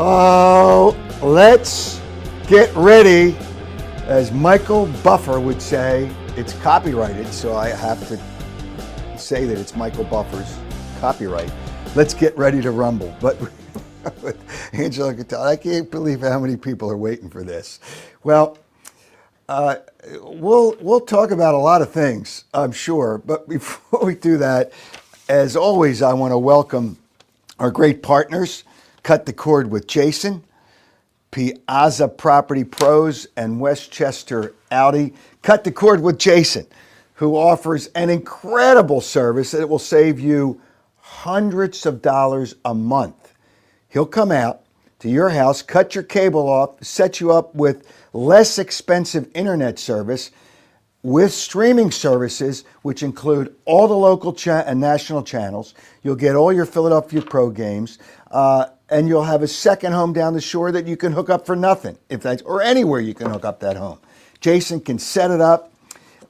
Oh, let's get ready. As Michael Buffer would say, it's copyrighted, so I have to say that it's Michael Buffer's copyright. Let's get ready to rumble. But with Angelo Cataldi, I can't believe how many people are waiting for this. Well, we'll talk about a lot of things, I'm sure. But before we do that, as always, I want to welcome our great partners. Cut the Cord with Jason, Piazza Property Pros, and Westchester Audi. Cut the Cord with Jason, who offers an incredible service that will save you hundreds of dollars a month. He'll come out to your house, cut your cable off, set you up with less expensive internet service with streaming services, which include all the local and national channels. You'll get all your Philadelphia Pro games, and you'll have a second home down the shore that you can hook up for nothing, or anywhere you can hook up that home. Jason can set it up,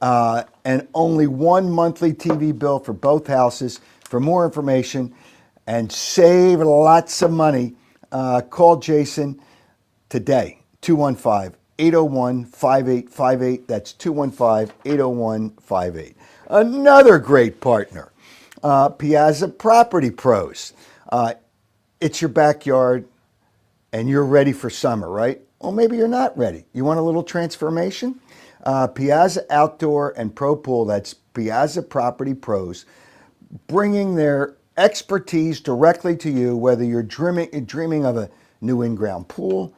and only one monthly TV bill for both houses. For more information and save lots of money, call Jason today, 215-801-5858. That's 215-801-58. Another great partner, Piazza Property Pros. It's your backyard and you're ready for summer, right? Well, maybe you're not ready. You want a little transformation? Piazza Outdoor and Pro Pool, that's Piazza Property Pros, bringing their expertise directly to you, whether you're dreaming of a new in-ground pool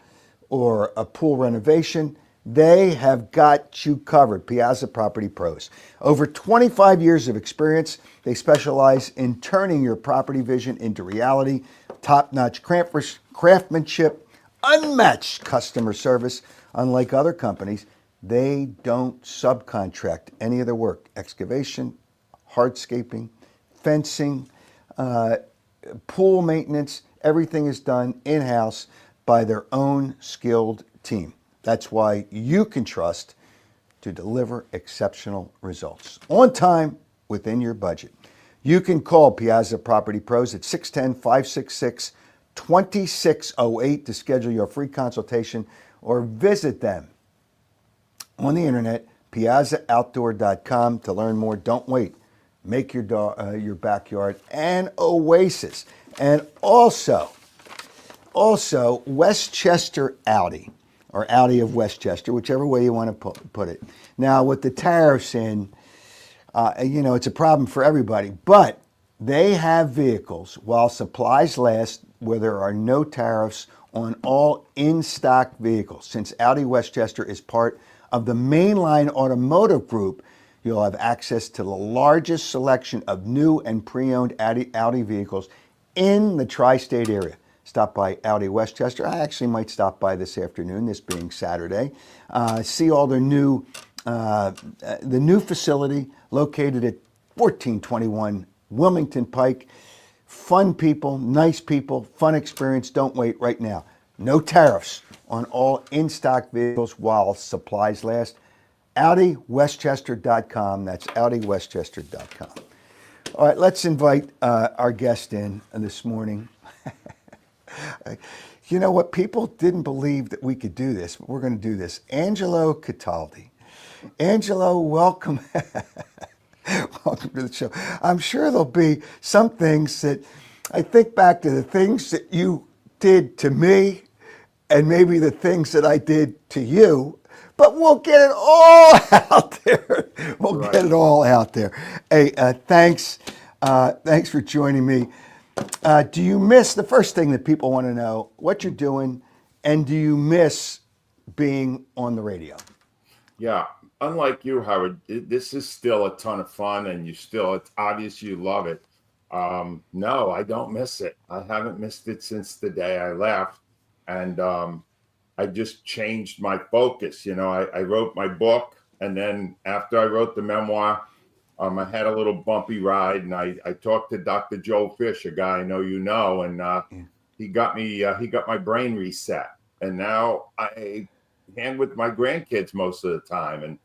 or a pool renovation. They have got you covered. Piazza Property Pros. Over 25 years of experience, they specialize in turning your property vision into reality. Top-notch craftsmanship, unmatched customer service. Unlike other companies, they don't subcontract any of their work. Excavation, hardscaping, fencing, pool maintenance, everything is done in-house by their own skilled team. That's why you can trust to deliver exceptional results on time, within your budget. You can call Piazza Property Pros at 610-566-2608 to schedule your free consultation, or visit them on the internet, piazzaoutdoor.com, to learn more. Don't wait. Make your backyard an oasis. And also Westchester Audi, or Audi of Westchester, whichever way you want to put it. Now, with the tariffs in, it's a problem for everybody, but they have vehicles while supplies last where there are no tariffs on all in-stock vehicles. Since Audi Westchester is part of the mainline automotive group, you'll have access to the largest selection of new and pre-owned Audi vehicles in the tri-state area. Stop by Audi Westchester. I actually might stop by this afternoon, this being Saturday. See all their the new facility located at 1421 Wilmington Pike. Fun people, nice people, fun experience. Don't wait right now. No tariffs on all in-stock vehicles while supplies last. AudiWestchester.com. That's AudiWestchester.com. All right, let's invite our guest in this morning. You know what? People didn't believe that we could do this, but we're going to do this. Angelo Cataldi. Angelo, welcome. Welcome to the show. I'm sure there'll be some things that I think back to the things that you did to me and maybe the things that I did to you, but we'll get it all out there. We'll get it all out there. Hey, thanks for joining me. Do you miss, the first thing that people want to know, what you're doing, and do you miss being on the radio? Yeah, unlike you, Howard, this is still a ton of fun, and it's obvious you love it. No, I don't miss it. I haven't missed it since the day I left, and I just changed my focus. I wrote my book, and then after I wrote the memoir, I had a little bumpy ride, and I talked to Dr. Joe Fish, a guy I know you know, and he got my brain reset, and now I hang with my grandkids most of the time, and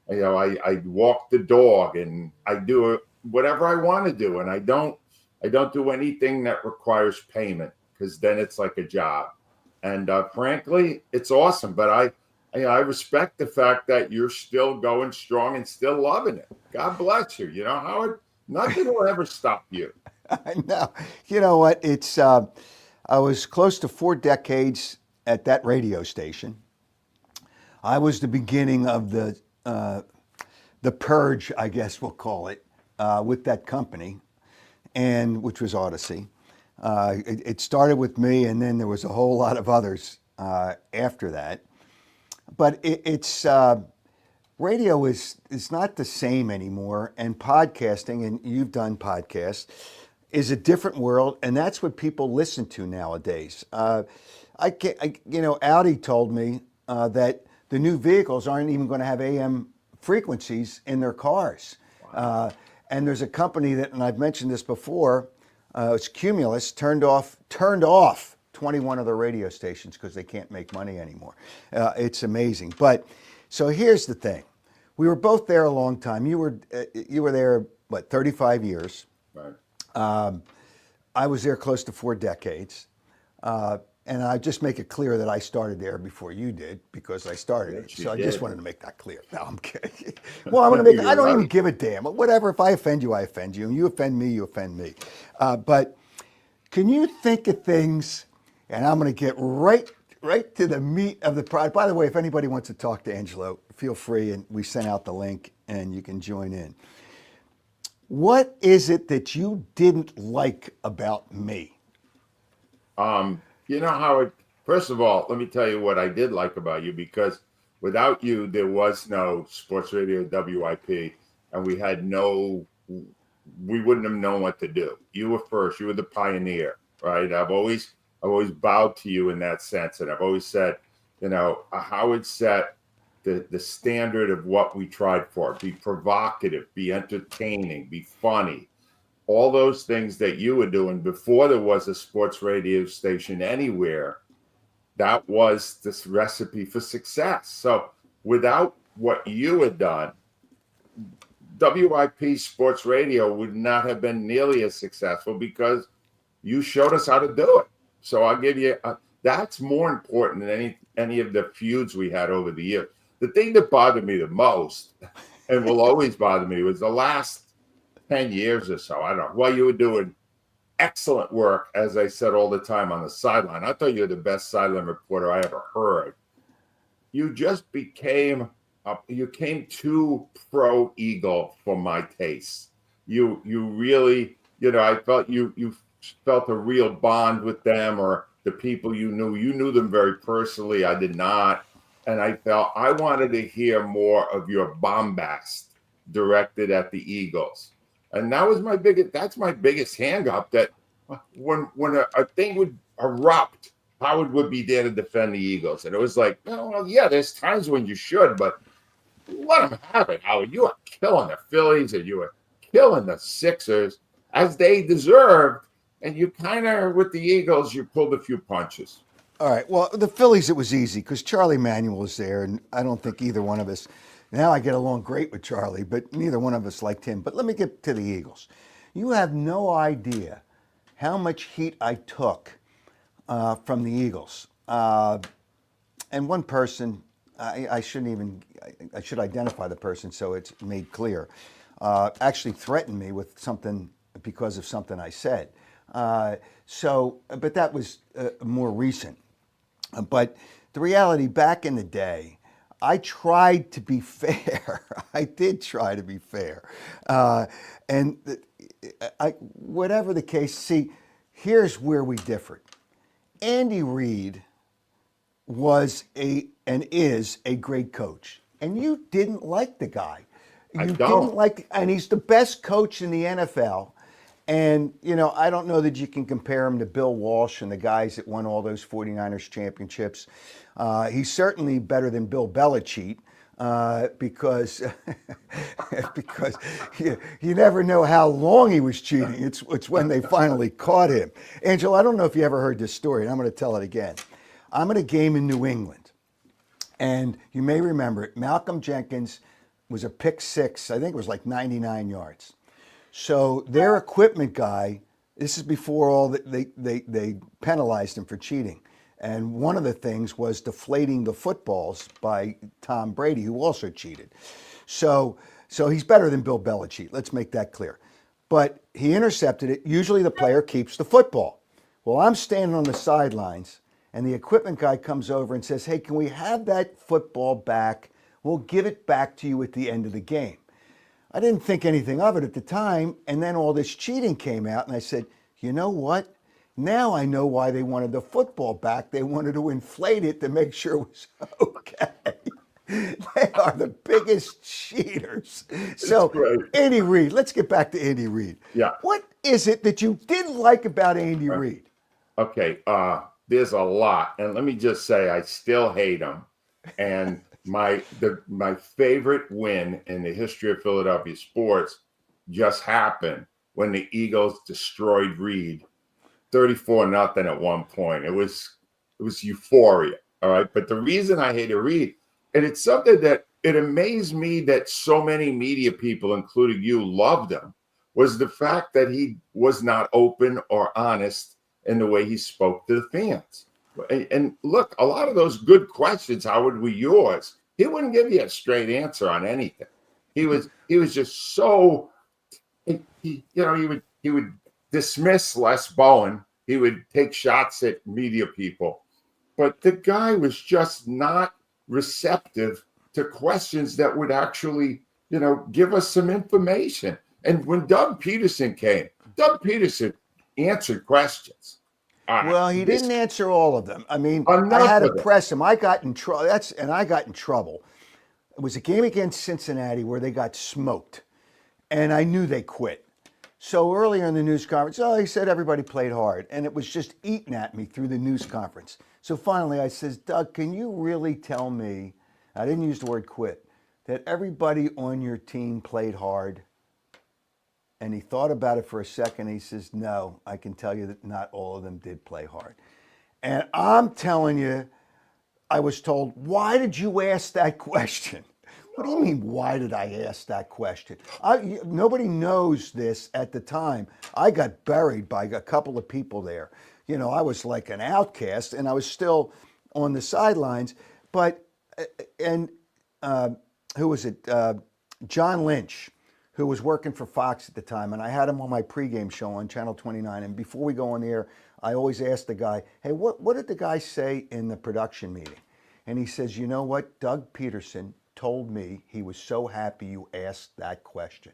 I walk the dog, and I do whatever I want to do, and I don't do anything that requires payment, because then it's like a job. And frankly, it's awesome. But I respect the fact that you're still going strong and still loving it. God bless you. You know, Howard, nothing will ever stop you. I know. You know what? It's I was close to 4 decades at that radio station. I was the beginning of the purge, I guess we'll call it, with that company, and which was Odyssey. It started with me, and then there was a whole lot of others after that. But it's radio is not the same anymore, and podcasting, and you've done podcasts, is a different world, and that's what people listen to nowadays. Audi told me that the new vehicles aren't even going to have AM frequencies in their cars. And there's a company that, and I've mentioned this before, it's Cumulus, turned off 21 of their radio stations because they can't make money anymore. It's amazing. But so here's the thing: we were both there a long time. You were there, what, 35 years? Right. I was there close to 4 decades. And I just make it clear that I started there before you did because I started it. So I just wanted to make that clear. No, I'm kidding. Well, I don't even give a damn. Whatever. If I offend you, I offend you. And you offend me, you offend me. But can you think of things, and I'm going to get right to the meat of the product. By the way, if anybody wants to talk to Angelo, feel free. And we sent out the link and you can join in. What is it that you didn't like about me? You know, Howard, first of all, let me tell you what I did like about you, because without you, there was no Sports Radio WIP, and we wouldn't have known what to do. You were first. You were the pioneer, right? I've always bowed to you in that sense, and I've always said, you know, Howard set the standard of what we tried for. Be provocative, be entertaining, be funny. All those things that you were doing before there was a sports radio station anywhere, that was this recipe for success. So without what you had done, WIP sports radio would not have been nearly as successful because you showed us how to do it. So I'll give you, that's more important than any of the feuds we had over the years. The thing that bothered me the most, and will always bother me, was the last 10 years or so. I don't know. Well, you were doing excellent work, as I said all the time, on the sideline. I thought you were the best sideline reporter I ever heard. You just became too pro Eagle for my taste. You really, you know, I felt you felt a real bond with them, or the people you knew. You knew them very personally. I did not. And I felt I wanted to hear more of your bombast directed at the Eagles. And that's my biggest hang up, that when a thing would erupt, Howard would be there to defend the Eagles. And it was like, well, yeah, there's times when you should, but let them have it, Howard. You are killing the Phillies and you are killing the Sixers as they deserved. And you kind of, with the Eagles, you pulled a few punches. All right. Well, the Phillies, it was easy because Charlie Manuel was there, and I don't think either one of us. Now I get along great with Charlie, but neither one of us liked him. But let me get to the Eagles. You have no idea how much heat I took from the Eagles. And one person, I should identify the person so it's made clear, actually threatened me with something because of something I said. But that was more recent. But the reality, back in the day, I tried to be fair. I did try to be fair. Whatever the case, see, here's where we differed. Andy Reid was and is a great coach. And you didn't like the guy. And he's the best coach in the NFL. And, you know, I don't know that you can compare him to Bill Walsh and the guys that won all those 49ers championships. He's certainly better than Bill Belichick because you never know how long he was cheating. It's when they finally caught him. Angelo, I don't know if you ever heard this story, and I'm going to tell it again. I'm at a game in New England, and you may remember it. Malcolm Jenkins was a pick six. I think it was like 99 yards. So their equipment guy, this is before all that they penalized him for cheating. And one of the things was deflating the footballs by Tom Brady, who also cheated. So, so he's better than Bill Belichick. Let's make that clear. But he intercepted it. Usually the player keeps the football. Well, I'm standing on the sidelines, and the equipment guy comes over and says, "Hey, can we have that football back? We'll give it back to you at the end of the game." I didn't think anything of it at the time, and then all this cheating came out, and I said, "You know what? Now I know why they wanted the football back. They wanted to inflate it to make sure it was okay." They are the biggest cheaters. So, Right. Andy Reid, let's get back to Andy Reid. Yeah. What is it that you didn't like about Andy Reid? Okay. There's a lot, and let me just say, I still hate him. And my favorite win in the history of Philadelphia sports just happened when the Eagles destroyed Reid, 34-0 at one point. It was euphoria. All right. But the reason I hated Reid, and it's something that it amazed me that so many media people, including you, loved him, was the fact that he was not open or honest in the way he spoke to the fans. And look, a lot of those good questions, Howard, were yours. He wouldn't give you a straight answer on anything. He was just so, he would dismiss Les Bowen. He would take shots at media people. But the guy was just not receptive to questions that would actually, give us some information. And when Doug Peterson came, Doug Peterson answered questions. Well, he didn't answer all of them. I mean, Enough I had to of it. press him. I got in trouble. I got in trouble. It was a game against Cincinnati where they got smoked, and I knew they quit. So earlier in the news conference, he said everybody played hard, and it was just eating at me through the news conference. So finally, I says, "Doug, can you really tell me?" I didn't use the word quit. That everybody on your team played hard. And he thought about it for a second. He says, "No, I can tell you that not all of them did play hard." And I'm telling you, I was told, "Why did you ask that question?" What do you mean, why did I ask that question? Nobody knows this at the time. I got buried by a couple of people there. I was like an outcast, and I was still on the sidelines. But, who was it? John Lynch, who was working for Fox at the time, and I had him on my pregame show on Channel 29. And before we go on the air, I always ask the guy, "Hey, what did the guy say in the production meeting?" And he says, "You know what? Doug Peterson told me he was so happy you asked that question."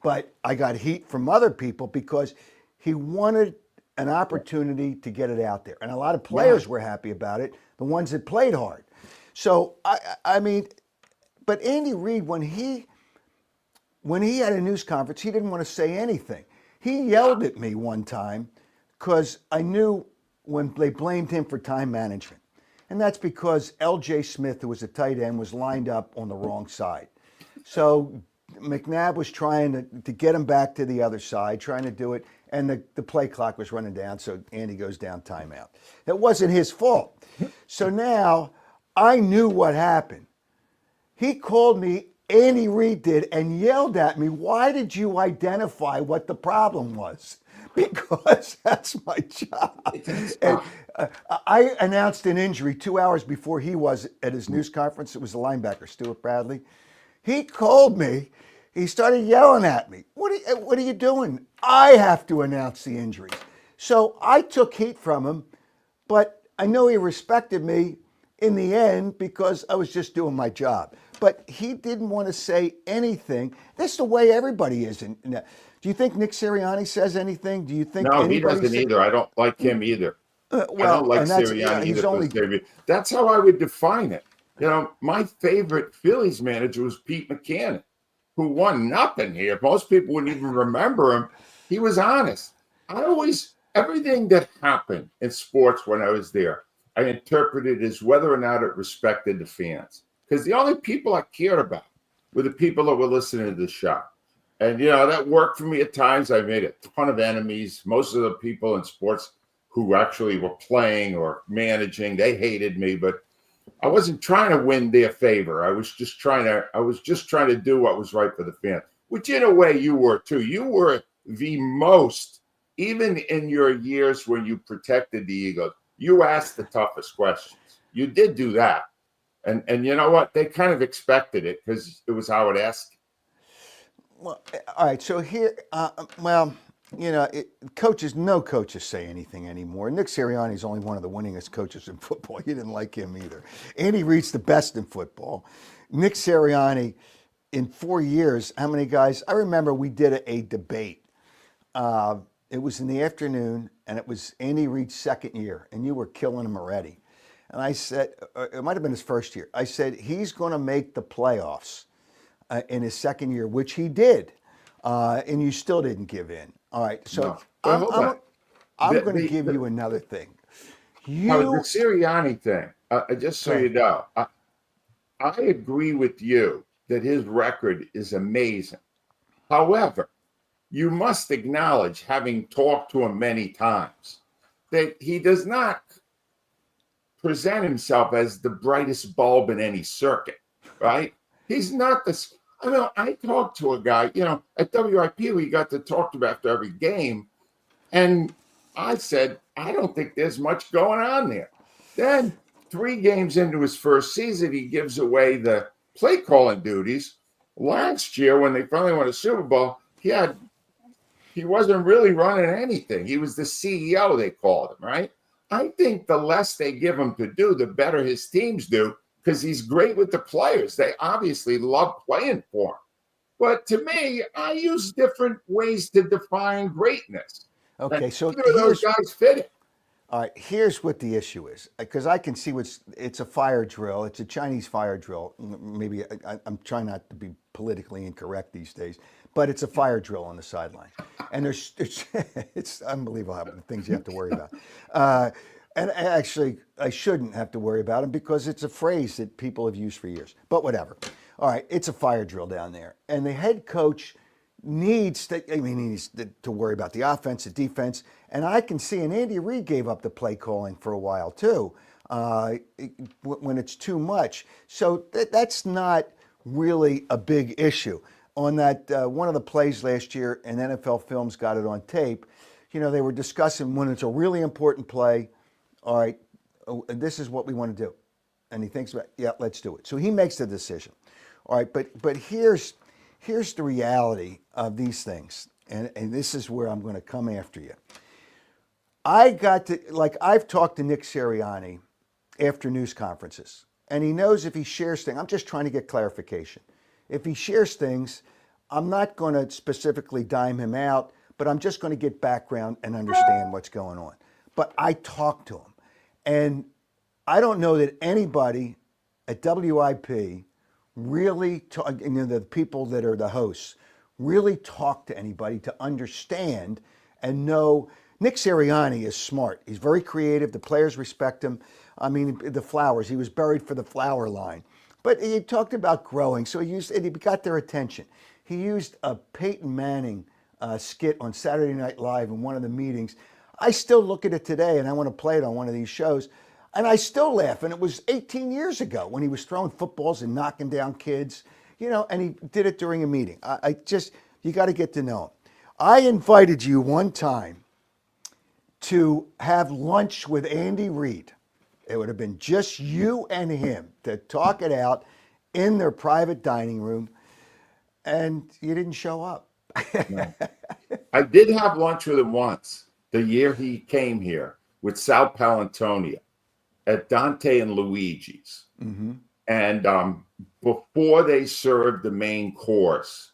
But I got heat from other people because he wanted an opportunity to get it out there. And a lot of players were happy about it, the ones that played hard. So, I mean, but Andy Reid, when he had a news conference, he didn't want to say anything. He yelled at me one time because I knew when they blamed him for time management. And that's because L.J. Smith, who was a tight end, was lined up on the wrong side. So McNabb was trying to get him back to the other side, trying to do it, and the play clock was running down, so Andy goes down timeout. That wasn't his fault. So now I knew what happened. He called me, Andy Reid did, and yelled at me, "Why did you identify what the problem was?" Because that's my job. And I announced an injury 2 hours before he was at his news conference. It was the linebacker, Stuart Bradley. He called me. He started yelling at me. What are you doing? I have to announce the injuries. So I took heat from him, but I know he respected me in the end because I was just doing my job. But he didn't want to say anything. That's the way everybody is. Do you think Nick Sirianni says anything? Do you think No, he anybody doesn't either. I don't like him either. I don't like and that's, Sirianni he's either. only That's how I would define it. My favorite Phillies manager was Pete McCannon, who won nothing here. Most people wouldn't even remember him. He was honest. Everything that happened in sports when I was there, I interpreted as whether or not it respected the fans. Because the only people I cared about were the people that were listening to the show. And, that worked for me at times. I made a ton of enemies. Most of the people in sports who actually were playing or managing, they hated me, but I wasn't trying to win their favor. I was just trying to do what was right for the fan, which in a way you were too. You were the most, even in your years when you protected the Eagles, you asked the toughest questions. You did do that. And you know what? They kind of expected it because it was Howard Eskin. Well, all right. So here, well, no coaches say anything anymore. Nick Sirianni is only one of the winningest coaches in football. You didn't like him either. Andy Reid's the best in football. Nick Sirianni, in 4 years, how many guys? I remember we did a debate. It was in the afternoon, and it was Andy Reid's second year, and you were killing him already. And I said, it might have been his first year. I said, he's going to make the playoffs in his second year, which he did. And you still didn't give in. All right. So No. I'm going to give you another thing. The Sirianni thing, just so you know, I agree with you that his record is amazing. However, you must acknowledge, having talked to him many times, that he does not present himself as the brightest bulb in any circuit, right? He's not this. I mean, I talked to a guy, at WIP, we got to talk to him after every game. And I said, I don't think there's much going on there. Then 3 games into his first season, he gives away the play calling duties. Last year, when they finally won a Super Bowl, he wasn't really running anything. He was the CEO, they called him, right? I think the less they give him to do, the better his teams do, because he's great with the players. They obviously love playing for him. But to me, I use different ways to define greatness. Okay, so either of those guys fit it. All right, here's what the issue is, because I can see it's a fire drill. It's a Chinese fire drill. Maybe I'm trying not to be politically incorrect these days, but it's a fire drill on the sideline. And it's unbelievable how many things you have to worry about. And actually, I shouldn't have to worry about them because it's a phrase that people have used for years. But whatever. All right, it's a fire drill down there. And the head coach needs to worry about the offense, the defense. And I can see, and Andy Reid gave up the play calling for a while too, when it's too much. So that's not really a big issue. On that one of the plays last year, and NFL Films got it on tape, they were discussing when it's a really important play, all right, this is what we want to do. And he thinks about, yeah, let's do it. So he makes the decision. All right, but here's the reality of these things, and this is where I'm going to come after you. I've talked to Nick Sirianni after news conferences, and he knows if he shares things, I'm just trying to get clarification. If he shares things, I'm not going to specifically dime him out, but I'm just going to get background and understand what's going on. But I talked to him, and I don't know that anybody at WIP really, the people that are the hosts, really talk to anybody to understand and know. Nick Sirianni is smart. He's very creative. The players respect him. I mean, the flowers, he was buried for the flower line. But he talked about growing, so he got their attention. He used a Peyton Manning skit on Saturday Night Live in one of the meetings. I still look at it today, and I want to play it on one of these shows. And I still laugh. And it was 18 years ago when he was throwing footballs and knocking down kids, and he did it during a meeting. You got to get to know him. I invited you one time to have lunch with Andy Reid. It would have been just you and him to talk it out in their private dining room. And you didn't show up. No. I did have lunch with him once, the year he came here, with Sal Palantonio at Dante and Luigi's. Mm-hmm. And before they served the main course,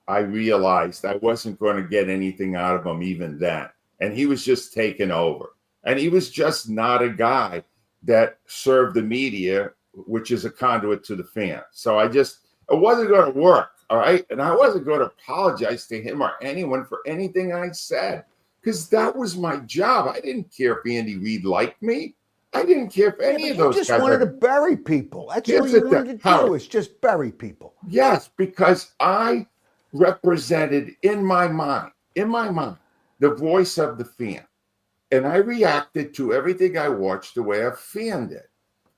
I realized I wasn't going to get anything out of him even then. And he was just taking over. And he was just not a guy that served the media, which is a conduit to the fans. So it wasn't going to work, all right? And I wasn't going to apologize to him or anyone for anything I said, because that was my job. I didn't care if Andy Reid liked me. I didn't care if any of those guys. You just wanted to bury people. That's all you wanted to do, is just bury people. Yes, because I represented in my mind, the voice of the fan. And I reacted to everything I watched the way a fan did.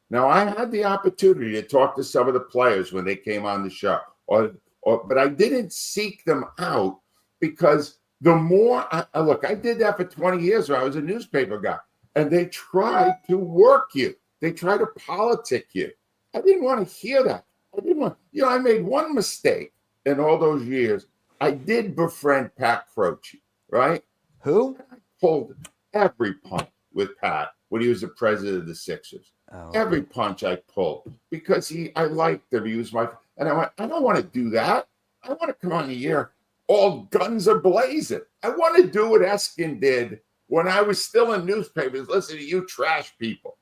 Now, I had the opportunity to talk to some of the players when they came on the show, but I didn't seek them out, because the more I did that for 20 years when I was a newspaper guy. and they try to work you. They try to politic you. I didn't want to hear that. I didn't want, I made one mistake in all those years. I did befriend Pat Croce, right? Who? I pulled every punch with Pat when he was the president of the Sixers. Oh, Every punch I pulled because I liked him. He was and I went, I don't want to do that. I want to come on the air all guns are blazing. I want to do what Eskin did when I was still in newspapers, listen to you trash people.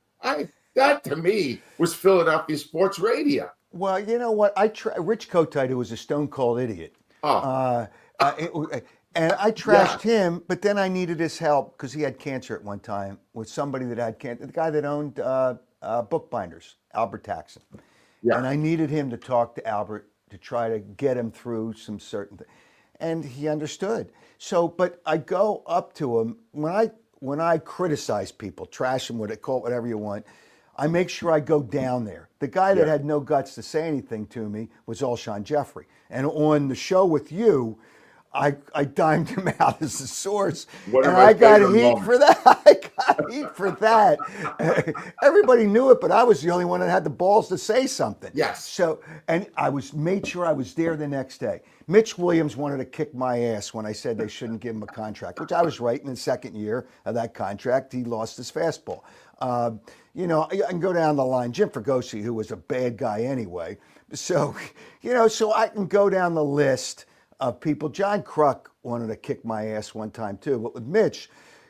That to me was Philadelphia sports radio. Well, you know what? Rich Kotite, who was a stone cold idiot. Oh. And I trashed him, but then I needed his help because he had cancer at one time with somebody that had cancer, the guy that owned bookbinders, Albert Taxon. Yeah. And I needed him to talk to Albert to try to get him through some certain things. And he understood. So, but I go up to him when I criticize people, trash them, call it whatever you want. I make sure I go down there. The guy that had no guts to say anything to me was Alshon Jeffrey. And on the show with you, I dimed him out as the source. And I got heat for that. I got heat for that. Everybody knew it, but I was the only one that had the balls to say something. Yes. So, and made sure I was there the next day. Mitch Williams wanted to kick my ass when I said they shouldn't give him a contract, which I was right. In the second year of that contract, he lost his fastball. I can go down the line. Jim Fregosi, who was a bad guy anyway. So, so I can go down the list of people. John Kruk wanted to kick my ass one time too, but with Mitch,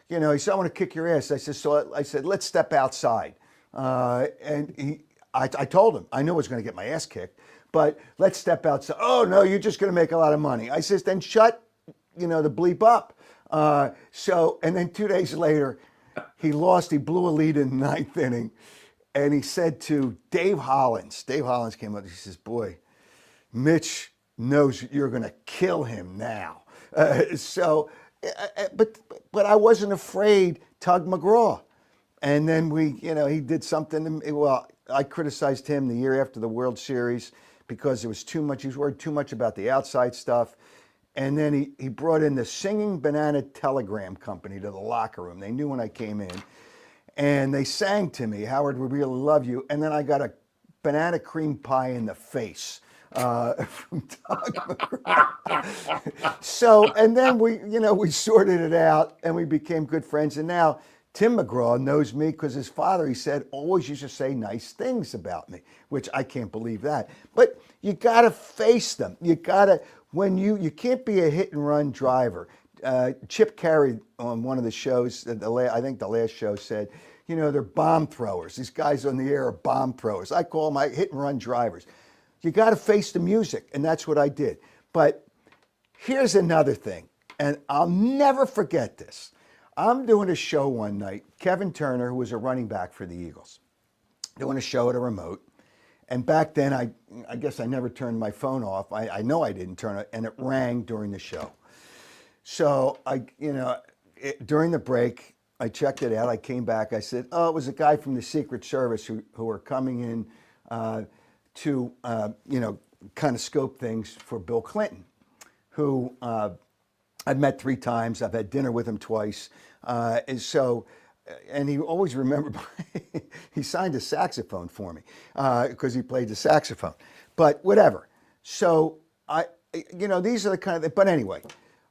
he said, I want to kick your ass. I said, let's step outside. And I told him, I knew I was going to get my ass kicked, but let's step outside. Oh no, you're just going to make a lot of money. I says, then shut, the bleep up. And then 2 days later, he lost. He blew a lead in the ninth inning. And he said to Dave Hollins came up, he says, boy, Mitch knows you're going to kill him now. But I wasn't afraid. Tug McGraw. And then he did something to me. Well, I criticized him the year after the World Series because there was too much. He was worried too much about the outside stuff. And then he brought in the Singing Banana Telegram Company to the locker room. They knew when I came in. And they sang to me, Howard, we really love you. And then I got a banana cream pie in the face from Doug McGraw. So, and then we sorted it out and we became good friends. And now Tim McGraw knows me because his father, he said, always used to say nice things about me, which I can't believe that. But you got to face them. You got to, you can't be a hit and run driver. Chip Carey on one of the shows, I think the last show said, they're bomb throwers. These guys on the air are bomb throwers. I call them hit and run drivers. You got to face the music, and that's what I did. But here's another thing, and I'll never forget this. I'm doing a show one night. Kevin Turner, who was a running back for the Eagles, doing a show at a remote. And back then, I guess I never turned my phone off. I know I didn't turn it, and it rang during the show. So during the break, I checked it out. I came back. I said, "Oh, it was a guy from the Secret Service who were coming in to kind of scope things for Bill Clinton, who I've met 3 times. I've had dinner with him twice, and he always remembered. He signed a saxophone for me because he played the saxophone. But whatever. So these are the kind of. But anyway."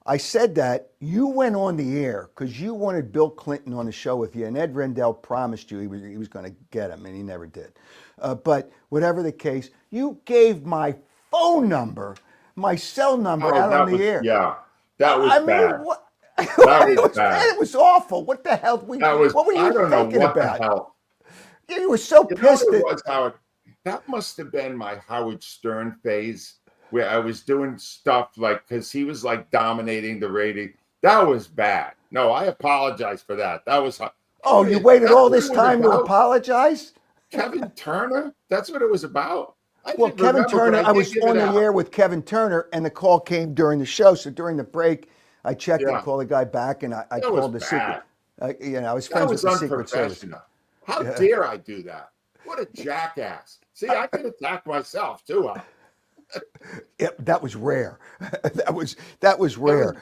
I said that you went on the air because you wanted Bill Clinton on the show with you, and Ed Rendell promised you he was going to get him, and he never did. But whatever the case, you gave my phone number, my cell number out on the air. Yeah, that was bad. What? That was bad. It was awful. What the hell? What were you thinking about? The hell. You were so pissed. Howard, that must have been my Howard Stern phase, where I was doing stuff because he was dominating the rating. That was bad. No, I apologize for that. That was. Oh, you waited all this time to apologize? Kevin Turner? That's what it was about? Well, Kevin Turner, I was on the air with Kevin Turner, and the call came during the show. So during the break, I checked and called the guy back, and I called the secret. I was friends with the Secret Service. How dare I do that? What a jackass. See, I could attack myself, too. That was rare. That was rare.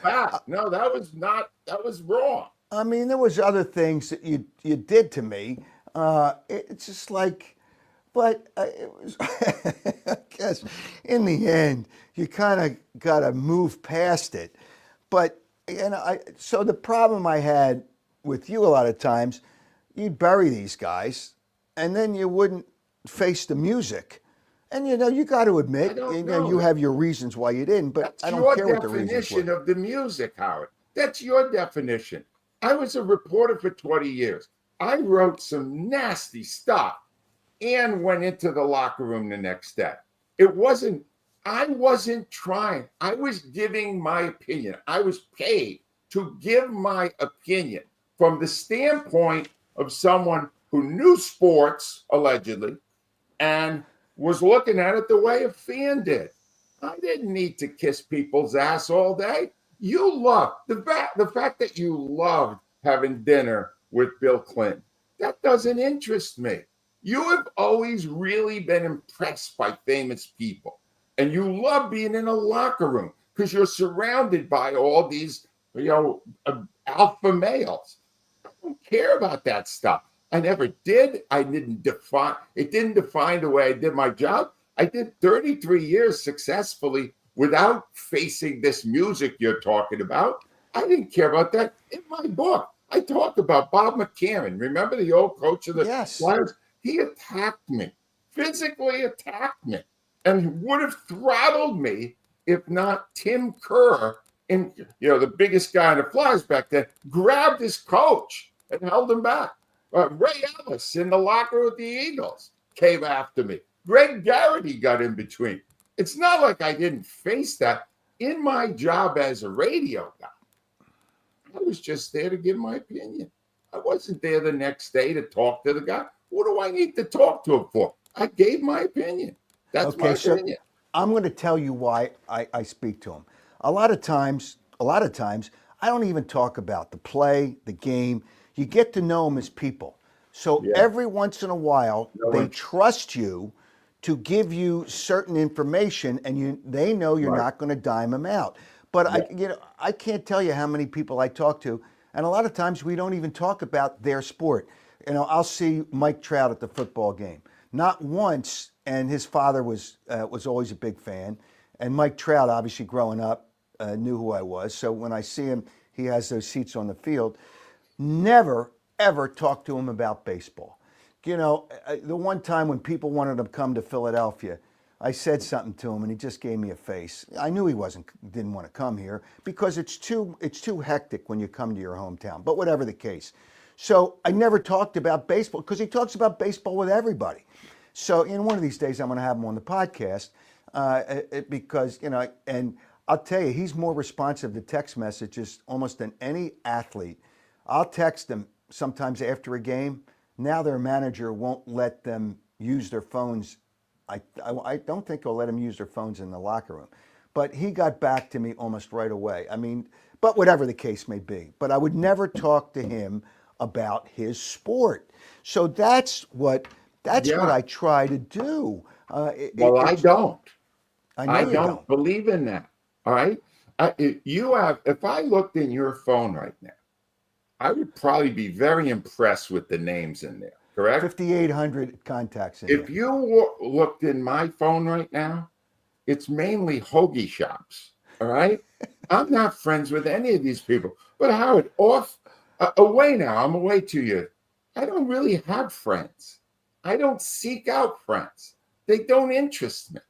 No, that was not. That was wrong. I mean, there was other things that you did to me. It's just like, but it was. I guess in the end, you kind of got to move past it. But so the problem I had with you a lot of times, you'd bury these guys, and then you wouldn't face the music. And you got to I admit, don't you know. have your reasons why you didn't, but That's I don't your care what the reasons definition were. of the music, Howard. That's your definition. I was a reporter for 20 years. I wrote some nasty stuff and went into the locker room the next day. It wasn't, I wasn't trying. I was giving my opinion. I was paid to give my opinion from the standpoint of someone who knew sports, allegedly, and was looking at it the way a fan did. I didn't need to kiss people's ass all day. You love the fact that you loved having dinner with Bill Clinton. That doesn't interest me. You have always really been impressed by famous people, and you love being in a locker room because you're surrounded by all these, alpha males. I don't care about that stuff. I never did. I didn't define it, didn't define the way I did my job. I did 33 years successfully without facing this music you're talking about. I didn't care about that. In my book, I talked about Bob McCarron. Remember the old coach of the Yes. Flyers? He attacked me, physically attacked me, and would have throttled me if not Tim Kerr, and the biggest guy in the Flyers back then, grabbed his coach and held him back. Ray Ellis in the locker with the Eagles came after me. Greg Garrity got in between. It's not like I didn't face that. In my job as a radio guy, I was just there to give my opinion. I wasn't there the next day to talk to the guy. What do I need to talk to him for? I gave my opinion. That's my Okay, so opinion. I'm going to tell you why I speak to him. A lot of times, I don't even talk about the play, the game. You get to know them as people. So Yeah. every once in a while, No they one. trust you to give you certain information, and they know you're Right. not going to dime them out. But Yeah. I can't tell you how many people I talk to, and a lot of times we don't even talk about their sport. I'll see Mike Trout at the football game. Not once, and his father was always a big fan, and Mike Trout, obviously growing up, knew who I was. So when I see him, he has those seats on the field. Never ever talk to him about baseball. The one time when people wanted to come to Philadelphia, I said something to him and he just gave me a face. I knew he didn't want to come here because it's too hectic when you come to your hometown. But whatever the case. So I never talked about baseball because he talks about baseball with everybody. So one of these days I'm going to have him on the podcast because and I'll tell you, he's more responsive to text messages almost than any athlete. I'll text them sometimes after a game. Now their manager won't let them use their phones. I don't think he'll let them use their phones in the locker room. But he got back to me almost right away. I mean, but whatever the case may be. But I would never talk to him about his sport. So that's what Yeah. I try to do. Well, I don't. I I know you don't don't. believe in that. All right. If I looked in your phone right now, I would probably be very impressed with the names in there, correct? 5,800 contacts in If there. you looked in my phone right now, it's mainly hoagie shops. All right. I'm not friends with any of these people. But Howard, away now. I'm away to you. I don't really have friends. I don't seek out friends. They don't interest me.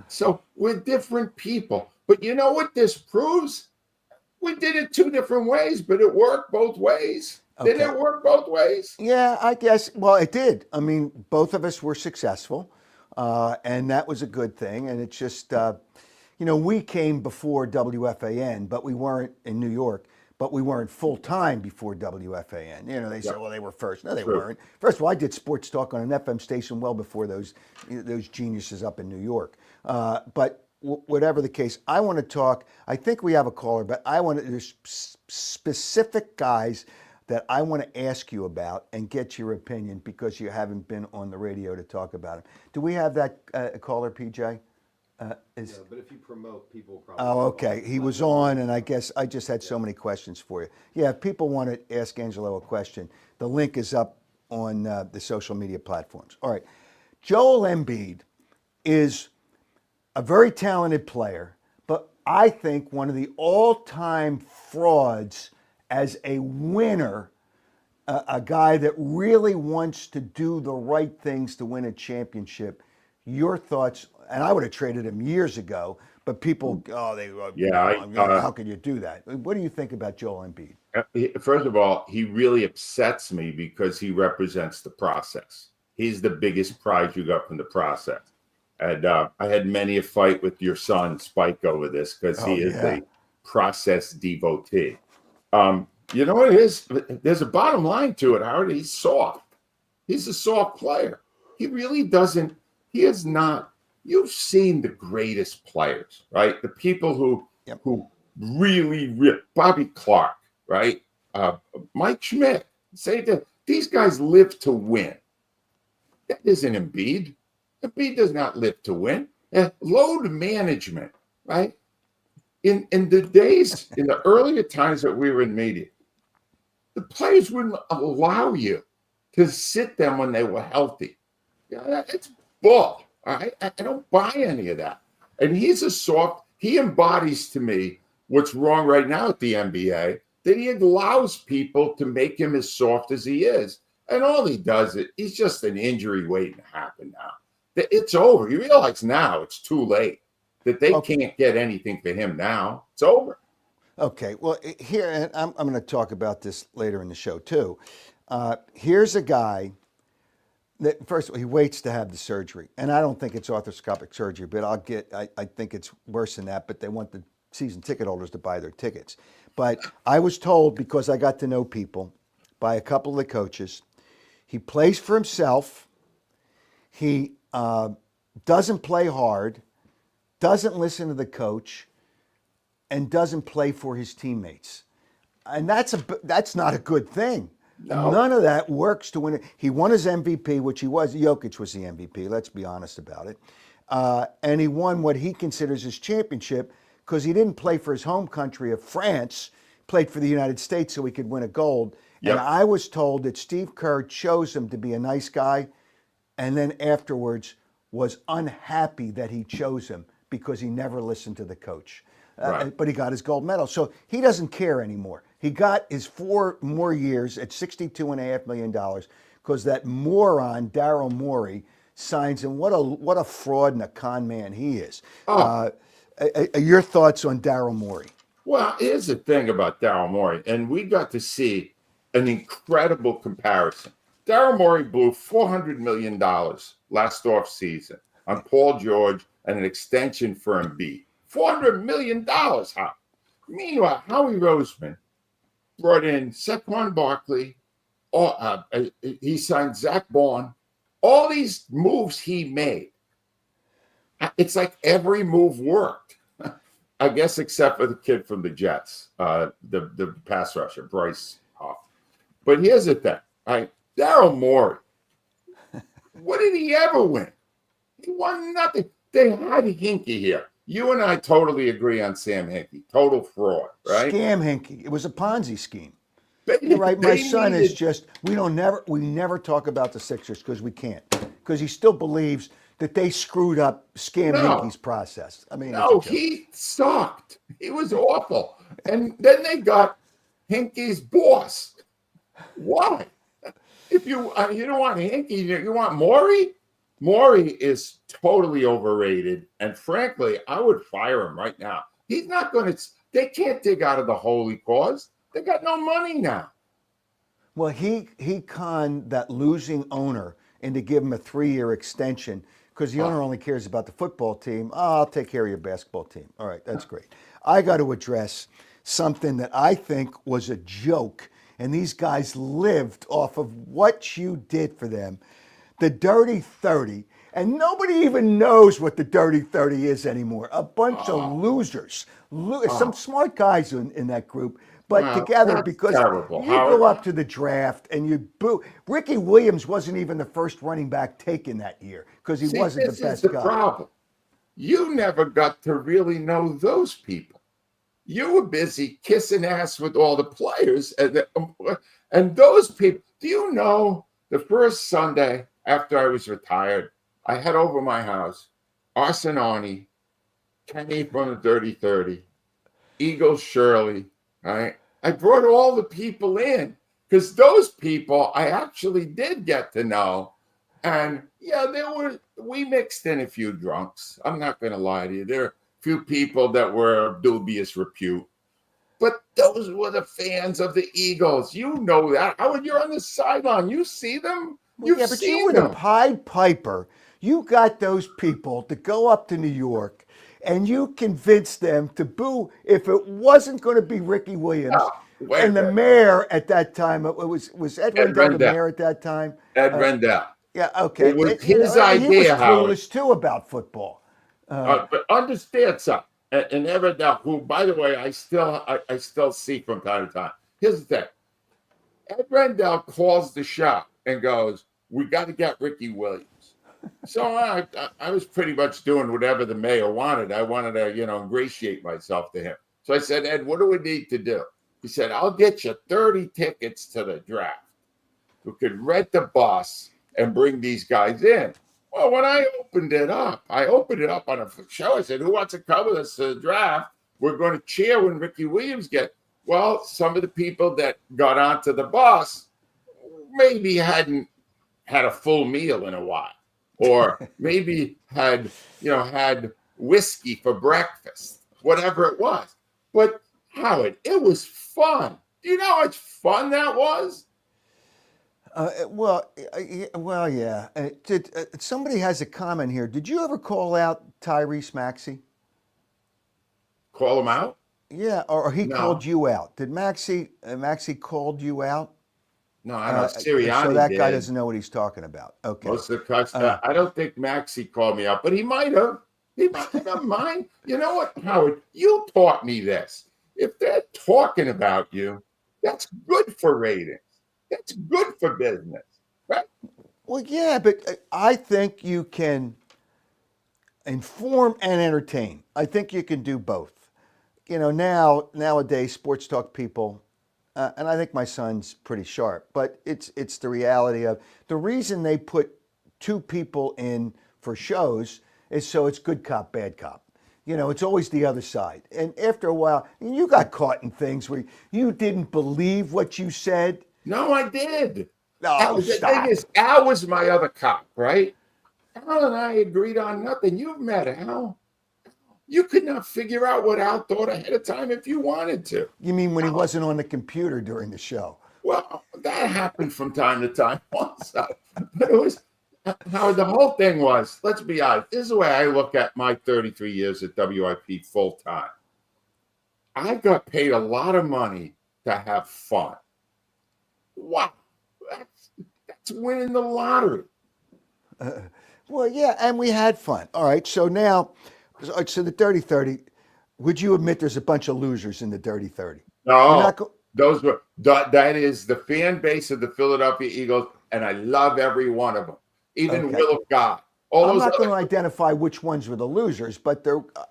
So we're different people. But you know what this proves? We did it two different ways, but it worked both ways. Didn't Okay. it work both ways? Yeah, I guess. Well, it did. I mean, both of us were successful, and that was a good thing. And it's just, we came before WFAN, but we weren't in New York. But we weren't full time before WFAN. They Yeah, said, well, they were first. No, they true. weren't. First of all, I did sports talk on an FM station well before those geniuses up in New York. But whatever the case, I want to talk. I think we have a caller, but there's specific guys that I want to ask you about and get your opinion because you haven't been on the radio to talk about them. Do we have that caller, PJ? Is No, but if you promote, people will probably. Oh, follow. okay. He was on, and I guess I just had so many questions for you. Yeah, if people want to ask Angelo a question, the link is up on the social media platforms. All right. Joel Embiid is a very talented player, but I think one of the all-time frauds as a winner, a guy that really wants to do the right things to win a championship. Your thoughts? And I would have traded him years ago, but people, oh, they, Yeah, how could you do that? What do you think about Joel Embiid? first of all, he really upsets me because he represents the process. He's the biggest prize you got from the process. And I had many a fight with your son, Spike, over this because Oh he is yeah. a process devotee. You know what it is? There's a bottom line to it, Howard. He's soft. He's a soft player. He really doesn't, he is not, you've seen the greatest players, right? The people Yep. who really, Bobby Clark, right? Mike Schmidt, say that these guys live to win. That isn't Embiid. Embiid does not live to win. Load management, right? In the days, in the earlier times that we were in media, the players wouldn't allow you to sit them when they were healthy. Yeah, it's bull. All right. I don't buy any of that. And he's a soft, he embodies to me what's wrong right now at the NBA, that he allows people to make him as soft as he is. And all he does is he's just an injury waiting to happen now. It's over. You realize now it's too late that they can't get anything for him now. It's over. Okay, well, here, and I'm going to talk about this later in the show too. Here's a guy that, first of all, he waits to have the surgery. And I don't think it's arthroscopic surgery, but I think it's worse than that, but they want the season ticket holders to buy their tickets. But I was told, because I got to know people, by a couple of the coaches, he plays for himself. He doesn't play hard, doesn't listen to the coach, and doesn't play for his teammates. And that's not a good thing. No. None of that works to win it. He won his MVP, which he was. Jokic was the MVP, let's be honest about it. And he won what he considers his championship because he didn't play for his home country of France, played for the United States so he could win a gold. Yep. And I was told that Steve Kerr chose him to be a nice guy, and then afterwards was unhappy that he chose him because he never listened to the coach. Right. But he got his gold medal. So he doesn't care anymore. He got his 4 more years at $62.5 million because that moron, Daryl Morey, signs him. What a fraud and a con man he is. Your thoughts on Daryl Morey? Well, here's the thing about Daryl Morey, and we got to see an incredible comparison. Daryl Morey blew $400 million last offseason on Paul George and an extension for Embiid. $400 million, How? Meanwhile, Howie Roseman brought in Saquon Barkley. He signed Zach Bourne. All these moves he made, it's like every move worked. I guess except for the kid from the Jets, the pass rusher, Bryce Huff. But here's the thing, right? Daryl Morey, what did he ever win? He won nothing. They had Hinkie here. You and I totally agree on Sam Hinkie. Total fraud, right? Scam Hinkie. It was a Ponzi scheme. You're right. My son is just, we never talk about the Sixers because we can't. Because he still believes that they screwed up Scam Hinkie's process. I mean, no, he sucked. He was awful. And then they got Hinkie's boss. Why? If you don't want Hinkie, you want Morey? Morey is totally overrated. And frankly, I would fire him right now. He's not going to, they can't dig out of the holy cause. They got no money now. Well, he conned that losing owner into giving him a 3-year extension because the owner only cares about the football team. Oh, I'll take care of your basketball team. All right, that's great. I got to address something that I think was a joke, and these guys lived off of what you did for them. The Dirty 30, and nobody even knows what the Dirty 30 is anymore. A bunch of losers. Some smart guys in that group, but together because terrible. you go up to the draft and you boo. Ricky Williams wasn't even the first running back taken that year because he wasn't the best this is the guy. problem. You never got to really know those people. You were busy kissing ass with all the players. And those people, do you know the first Sunday after I was retired, I had over my house Arsenani, Kenny from the 30-30, Eagle Shirley, right? I brought all the people in because those people I actually did get to know. And yeah, we mixed in a few drunks. I'm not going to lie to you. There are a few people that were of dubious repute, but those were the fans of the Eagles. You know that. When you're on the sideline, you see them. You've Yeah, but you seen were the them. Pied Piper. You got those people to go up to New York and you convinced them to boo if it wasn't going to be Ricky Williams. Oh, wait a And the minute. mayor at that time, it was Ed Ed Rendell the Rendell. mayor at that time? Ed Rendell. Yeah, okay. It was You his know, he was idea, Howard. clueless too about football. But understand something. And Ed Rendell, who, by the way, I still see from time to time. Here's the thing. Ed Rendell calls the shot and goes, "We got to get Ricky Williams." So I was pretty much doing whatever the mayor wanted. I wanted to, ingratiate myself to him. So I said, "Ed, what do we need to do?" He said, "I'll get you 30 tickets to the draft. We could rent the bus and bring these guys in." Well, when I opened it up on a show. I said, "Who wants to come with us to the draft? We're going to cheer when Ricky Williams gets." Well, some of the people that got onto the bus maybe hadn't had a full meal in a while, or maybe had whiskey for breakfast, whatever it was. But Howard, it was fun. Do you know how much fun that was? Well, yeah. Somebody has a comment here. Did you ever call out Tyrese Maxey? Call them out? Yeah, or he called No, you out. Did Maxey called you out? no, I know So Sirianni that guy did. doesn't know what he's talking about. Okay. Most of the cuts. Uh, I don't think Maxie called me out, but he might have. He might have mind. You know what, Howard? You taught me this. If they're talking about you, that's good for ratings. That's good for business, right? well, yeah, but I think you can inform and entertain. I think you can do both. Nowadays, sports talk people, and I think my son's pretty sharp, but it's the reality of the reason they put two people in for shows is so it's good cop, bad cop. It's always the other side. And after a while, you got caught in things where you didn't believe what you said. No, I did. Oh, The thing stop. is, Al was my other cop, right? Al and I agreed on nothing. You've met Al. You could not figure out what Al thought ahead of time if you wanted to. You mean when he Al, wasn't on the computer during the show? well, that happened from time to time also. But it was how the whole thing was, let's be honest, this is the way I look at my 33 years at WIP full time. I got paid a lot of money to have fun. Wow. That's winning the lottery. Well, yeah, and we had fun. All right, so now, so the Dirty 30, would you admit there's a bunch of losers in the Dirty 30? You're No, not go- that is the fan base of the Philadelphia Eagles, and I love every one of them. Even Okay. Will of God. All I'm those not going other to identify which ones were the losers, but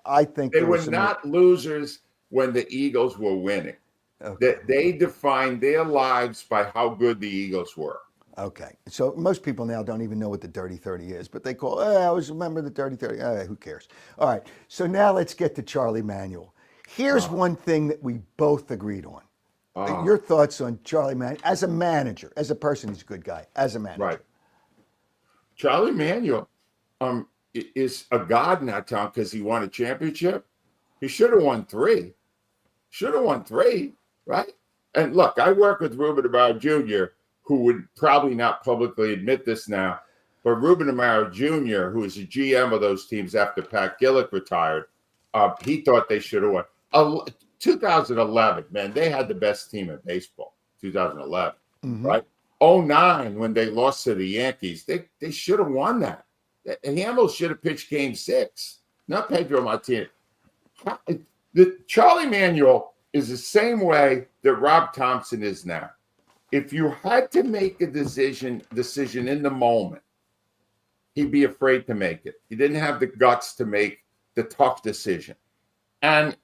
I think they there were was some. not losers when the Eagles were winning. Okay. They defined their lives by how good the Eagles were. Okay. So most people now don't even know what the Dirty 30 is, but they call, I always remember the Dirty 30. Who cares? All right. So now let's get to Charlie Manuel. Here's one thing that we both agreed on. Uh, Your thoughts on Charlie Manuel as a manager, as a person, he's a good guy, as a manager. right. Charlie Manuel is a god in that town because he won a championship. He should have won three. Right? And look, I work with Ruben Amaro Jr., who would probably not publicly admit this now, but Ruben Amaro Jr., who was the GM of those teams after Pat Gillick retired, he thought they should have won. 2011, man, they had the best team in baseball, 2011, right? '09, when they lost to the Yankees, they should have won that. Hamels should have pitched game 6, not Pedro Martinez. The Charlie Manuel is the same way that Rob Thompson is now. If you had to make a decision in the moment, he'd be afraid to make it. He didn't have the guts to make the tough decision. And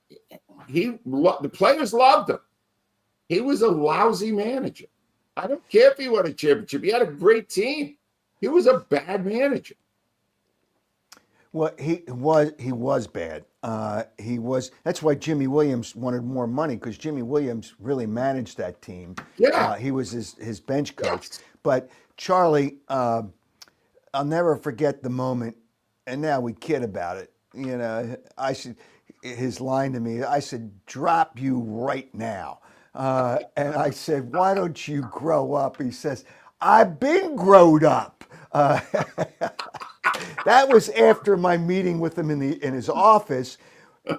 the players loved him. He was a lousy manager. I don't care if he won a championship. He had a great team. He was a bad manager. Well, he was bad. He was. That's why Jimmy Williams wanted more money, because Jimmy Williams really managed that team. Yeah. He was his bench coach. Yes. But Charlie, I'll never forget the moment. And now we kid about it. You know, his line to me. I said, "Drop you right now." And I said, "Why don't you grow up?" He says, "I've been growed up." That was after my meeting with him in his office.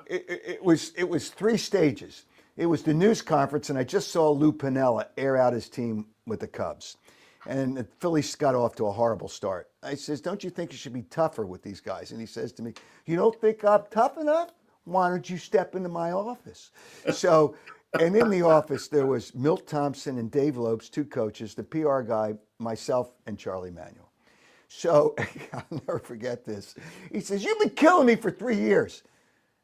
It was three stages. It was the news conference, and I just saw Lou Piniella air out his team with the Cubs, and the Phillies got off to a horrible start. I says, "Don't you think you should be tougher with these guys?" And he says to me, "You don't think I'm tough enough? Why don't you step into my office?" So, and in the office there was Milt Thompson and Dave Lopes, two coaches, the PR guy, myself, and Charlie Manuel. So I'll never forget this. He says, "You've been killing me for 3 years."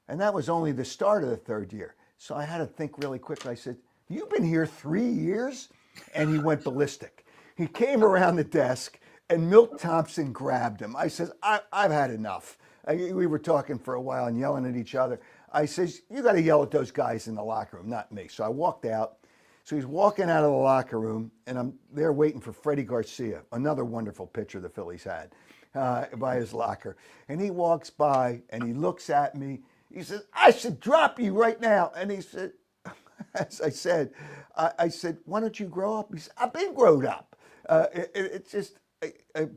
And that was only the start of the third year. So I had to think really quick. I said, "You've been here 3 years?" And he went ballistic. He came around the desk and Milt Thompson grabbed him. I says, I've had enough. We were talking for a while and yelling at each other. I says, "You got to yell at those guys in the locker room, not me." So I walked out. So he's walking out of the locker room, and I'm there waiting for Freddie Garcia, another wonderful pitcher the Phillies had, by his locker. And he walks by, and he looks at me. He says, "I should drop you right now." And he said, as I said, "Why don't you grow up?" He said, "I've been grown up." It's just,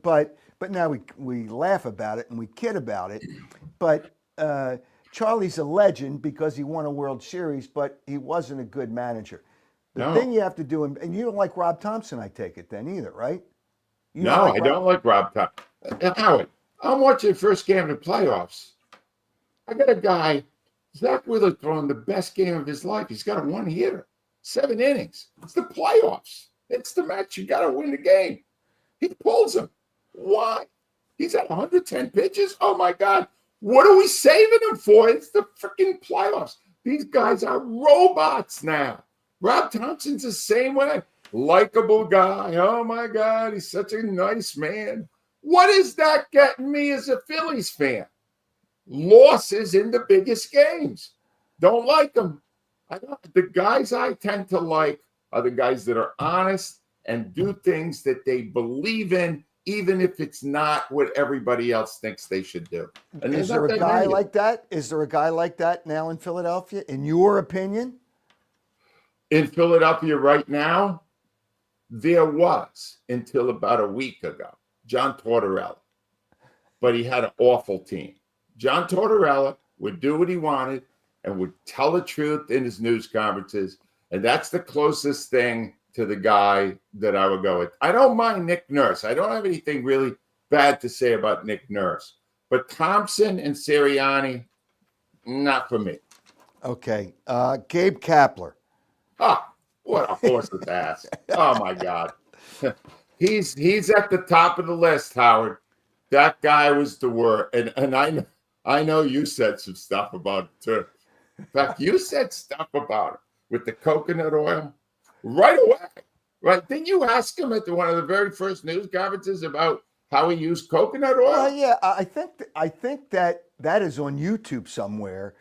but now we laugh about it and we kid about it. But Charlie's a legend because he won a World Series, but he wasn't a good manager. The thing you have to do, and you don't like Rob Thompson, I take it then either, right? No, I don't like Rob Thompson. Howard, I'm watching the first game of the playoffs. I got a guy, Zach Wheeler, throwing the best game of his life. He's got a one-hitter, 7 innings. It's the playoffs. It's the match. You got to win the game. He pulls him. Why? He's at 110 pitches. Oh, my God. What are we saving him for? It's the freaking playoffs. These guys are robots now. Rob Thompson's the same way. Likeable guy. Oh, my God. He's such a nice man. What is that getting me as a Phillies fan? Losses in the biggest games. Don't like them. The guys I tend to like are the guys that are honest and do things that they believe in, even if it's not what everybody else thinks they should do. And is there a guy like that? Is there a guy like that now in Philadelphia, in your opinion? In Philadelphia right now, there was until about a week ago, John Tortorella. But he had an awful team. John Tortorella would do what he wanted and would tell the truth in his news conferences. And that's the closest thing to the guy that I would go with. I don't mind Nick Nurse. I don't have anything really bad to say about Nick Nurse. But Thompson and Sirianni, not for me. Okay. Gabe Kapler. Ah, what a horse's ass. Oh, my God. He's at the top of the list, Howard. That guy was the worst. And I know you said some stuff about it, too. In fact, you said stuff about it with the coconut oil right away. Right? Didn't you ask him at one of the very first news conferences about how he used coconut oil? Well, yeah, I think that is on YouTube somewhere.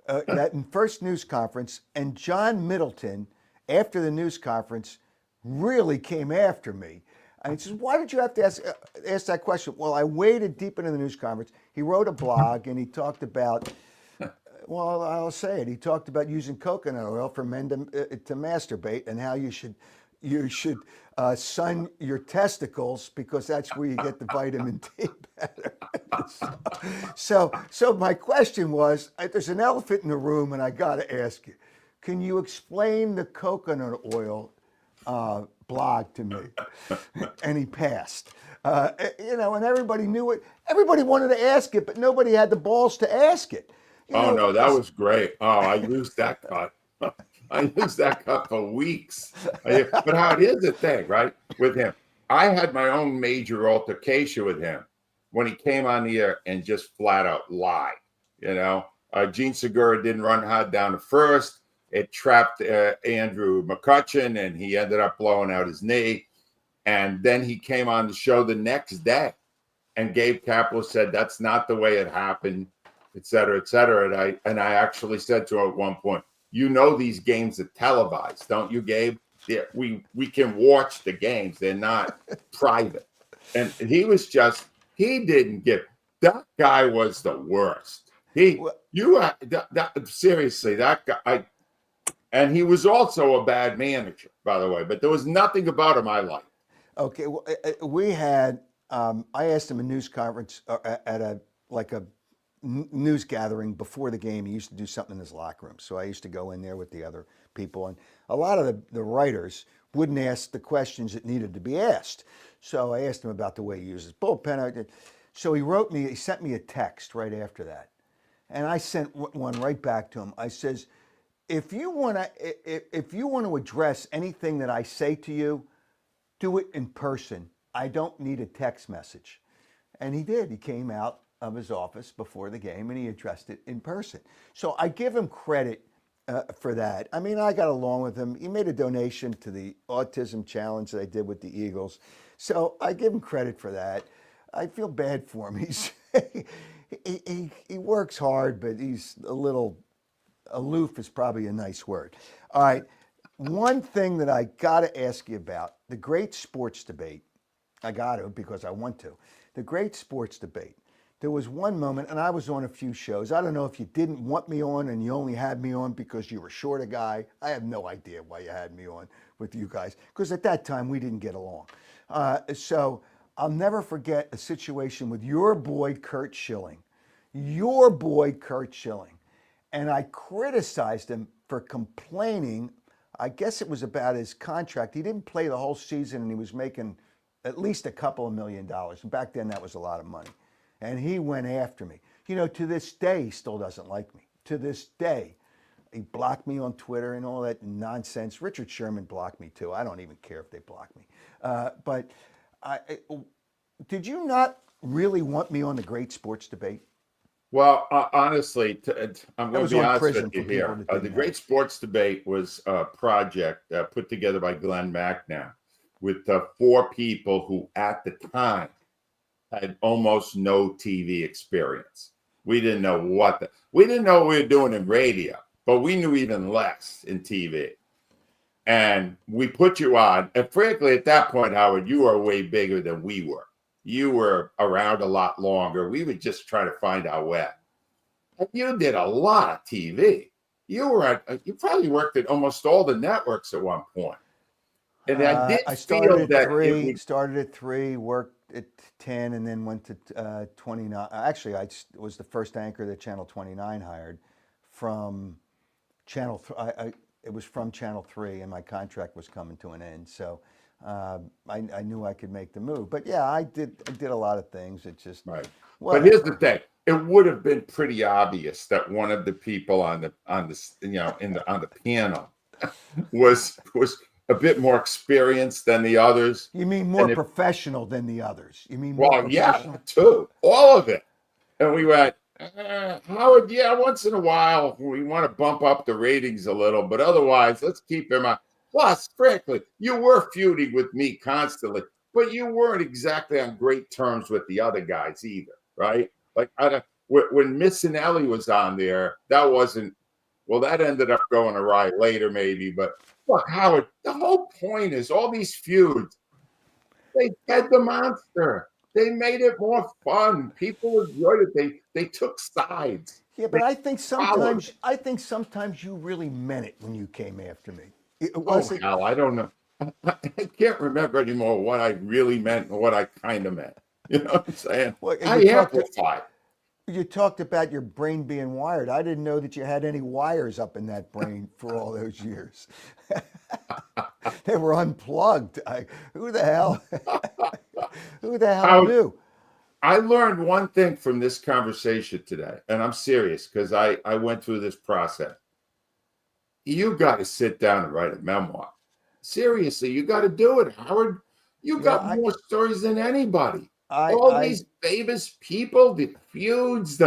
That in first news conference, and John Middleton, after the news conference, really came after me. And he says, "Why did you have to ask that question?" Well, I waded deep into the news conference. He wrote a blog and he talked about, well, I'll say it. He talked about using coconut oil for men to masturbate, and how you should sun your testicles because that's where you get the vitamin D better. So my question was, there's an elephant in the room, and I got to ask you, can you explain the coconut oil blog to me? And he passed. And everybody knew it. Everybody wanted to ask it, but nobody had the balls to ask it. No, that was great. Oh, I used that cut. I used that cut for weeks. But how it is the thing, right, with him. I had my own major altercation with him when he came on the air and just flat out lied. Gene Segura didn't run hard down the first. It trapped Andrew McCutcheon, and he ended up blowing out his knee. And then he came on the show the next day, and Gabe Kapler said that's not the way it happened, et cetera, et cetera. And I actually said to him at one point, these games are televised, don't you, Gabe? Yeah, we can watch the games. They're not private. And he didn't get, that guy was the worst. Seriously, that guy, and he was also a bad manager, by the way, but there was nothing about him I liked. Okay, well, we had, I asked him a news conference at a news gathering before the game. He used to do something in his locker room. So I used to go in there with the other people. And a lot of the writers wouldn't ask the questions that needed to be asked. So I asked him about the way he uses bullpen. So he sent me a text right after that. And I sent one right back to him. I says, if you want to address anything that I say to you, do it in person. I don't need a text message. And he did. He came out of his office before the game and he addressed it in person. So I give him credit for that. I mean, I got along with him. He made a donation to the autism challenge that I did with the Eagles. So I give him credit for that. I feel bad for him. He works hard, but he's a little aloof is probably a nice word. All right. One thing that I got to ask you about, the great sports debate. I got to because I want to. The great sports debate. There was one moment, and I was on a few shows. I don't know if you didn't want me on and you only had me on because you were short a guy. I have no idea why you had me on with you guys because at that time we didn't get along. So I'll never forget a situation with your boy Curt Schilling. Your boy Curt Schilling. And I criticized him for complaining. I guess it was about his contract. He didn't play the whole season and he was making at least a couple of $1 million. And back then that was a lot of money. And he went after me. To this day, he still doesn't like me. To this day, he blocked me on Twitter and all that nonsense. Richard Sherman blocked me too. I don't even care if they block me. But did you not really want me on the great sports debate? Well, honestly, I'm going to be honest with you here. The Great Sports Debate was a project put together by Glenn Macnow with 4 people who at the time had almost no TV experience. We didn't know what we were doing in radio, but we knew even less in TV. And we put you on. And frankly, at that point, Howard, you were way bigger than we were. You were around a lot longer. We were just trying to find our way. And you did a lot of TV. You probably worked at almost all the networks at one point. And I started at 3, worked at 10, and then went to 29. Actually, I was the first anchor that Channel 29 hired from Channel 3. It was from Channel 3, and my contract was coming to an end. So I knew I could make the move. But yeah, I did a lot of things. It just right. But here's the thing: it would have been pretty obvious that one of the people on the panel was a bit more experienced than the others. You mean more professional than the others? You mean more professional? Yeah, too. All of it. And we went, Howard, yeah, once in a while we want to bump up the ratings a little, but otherwise let's keep him on. Plus, frankly, you were feuding with me constantly, but you weren't exactly on great terms with the other guys either, right? Like when Missinelli was on there, that wasn't, well, that ended up going awry later maybe, but look, Howard, the whole point is all these feuds, they fed the monster. They made it more fun. People enjoyed it. They took sides. Yeah, but I think sometimes you really meant it when you came after me. Hal, I don't know. I can't remember anymore what I really meant and what I kind of meant. You know what I'm saying? Well, you talked about your brain being wired. I didn't know that you had any wires up in that brain for all those years. They were unplugged. Who the hell knew? I learned one thing from this conversation today, and I'm serious because I went through this process. You got to sit down and write a memoir. Seriously, you got to do it, Howard. You got more stories than anybody. All these famous people, the feuds,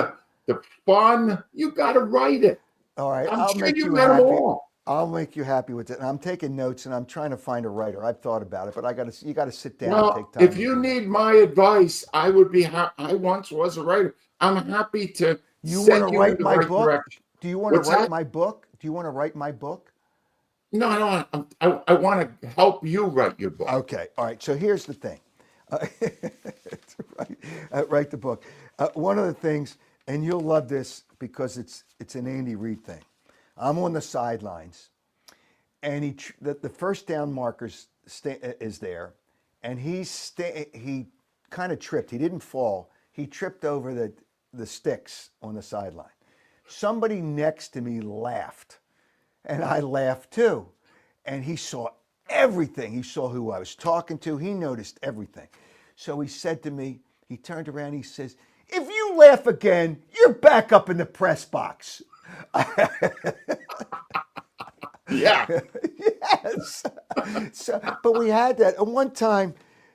The fun, you got to write it. All right, I'm I'll sure make you you read them happy. all. I'll make you happy with it. And I'm taking notes and I'm trying to find a writer. I've thought about it, but you got to sit down and Well, take time if to you do that. need my advice, I would be I once was a writer. I'm happy to You want to send you in write the my right book? direction. Do you want to What's write that? my book? Do you want to write my book? No, no, I want to help you write your book. Okay. All right. So here's the thing. Write, write the book. One of the things, and you'll love this because it's an Andy Reid thing. I'm on the sidelines, and the first down markers is there, and he kind of tripped. He didn't fall. He tripped over the sticks on the sideline. Somebody next to me laughed, and I laughed too. And he saw everything. He saw who I was talking to. He noticed everything. So he said to me, he turned around, he says, "If you laugh again, you're back up in the press box." Yeah. Yes. So, but we had that. And one time,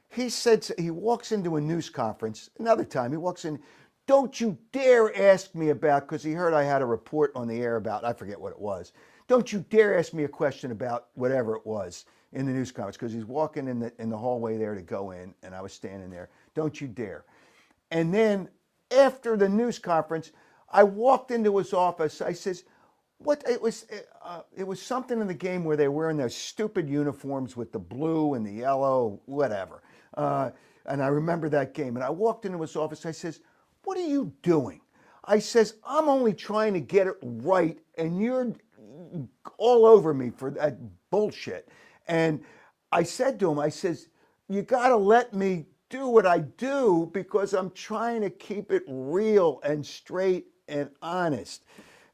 he said, he walks into a news conference. Another time, he walks in, "Don't you dare ask me about," because he heard I had a report on the air about, I forget what it was. "Don't you dare ask me a question about whatever it was in the news conference," because he's walking in the hallway there to go in, and I was standing there. "Don't you dare." And then after the news conference, I walked into his office. I says, "What?" It was something in the game where they were wearing those stupid uniforms with the blue and the yellow, whatever. And I remember that game. And I walked into his office. I says, "What are you doing?" I says, "I'm only trying to get it right, and you're all over me for that bullshit." And I said to him, I says, "You got to let me do what I do because I'm trying to keep it real and straight and honest."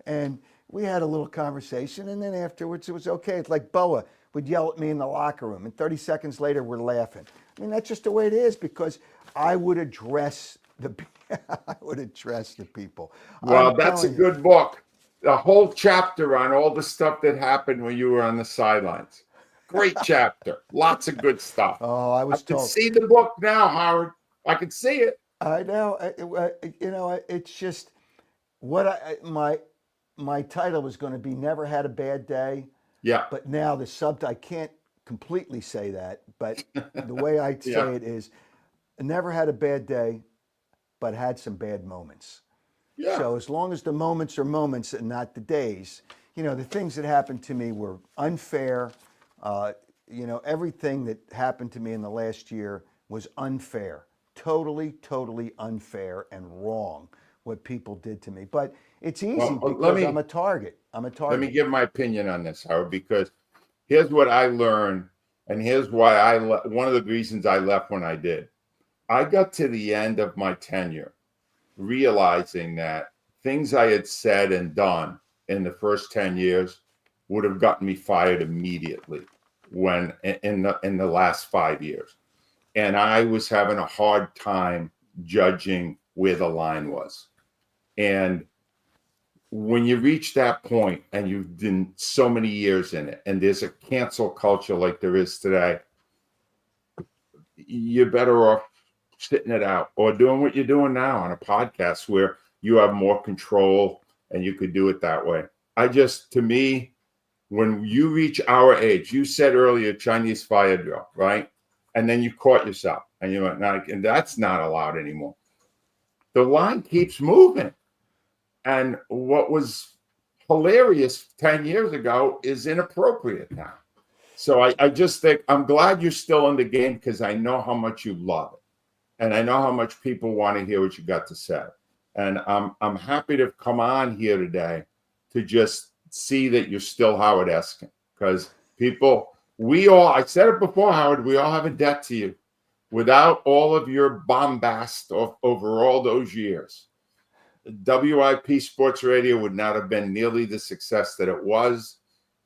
And we had a little conversation, and then afterwards it was okay. It's like Boa would yell at me in the locker room, and 30 seconds later we're laughing. I mean, that's just the way it is because I would address the I would address the people. I'm Well, that's a telling you. good book. The whole chapter on all the stuff that happened when you were on the sidelines. Great chapter. Lots of good stuff. Oh, I I was can told. see the book now, Howard. I can see it. I know. It's just what my title was going to be. Never had a bad day. Yeah. But now I can't completely say that, but the way I Yeah. say it is, never had a bad day, but had some bad moments. Yeah. So as long as the moments are moments and not the days, the things that happened to me were unfair. Uh, everything that happened to me in the last year was unfair, totally, totally unfair and wrong what people did to me. But it's easy Well, let because I'm me a target. I'm a let me target. give my opinion on this, Howard, because here's what I learned, and here's why one of the reasons I left when I did. I got to the end of my tenure realizing that things I had said and done in the first 10 years would have gotten me fired immediately when in the last 5 years. And I was having a hard time judging where the line was. And when you reach that point and you've been so many years in it, and there's a cancel culture like there is today, you're better off sitting it out or doing what you're doing now on a podcast where you have more control and you could do it that way. To me, when you reach our age, you said earlier Chinese fire drill, right? And then you caught yourself and you went, "No, and that's not allowed anymore." The line keeps moving. And what was hilarious 10 years ago is inappropriate now. So I just think I'm glad you're still in the game because I know how much you love it. And I know how much people want to hear what you got to say. And I'm happy to come on here today to just see that you're still Howard Eskin. Because I said it before, Howard, we all have a debt to you. Without all of your bombast over all those years, WIP Sports Radio would not have been nearly the success that it was.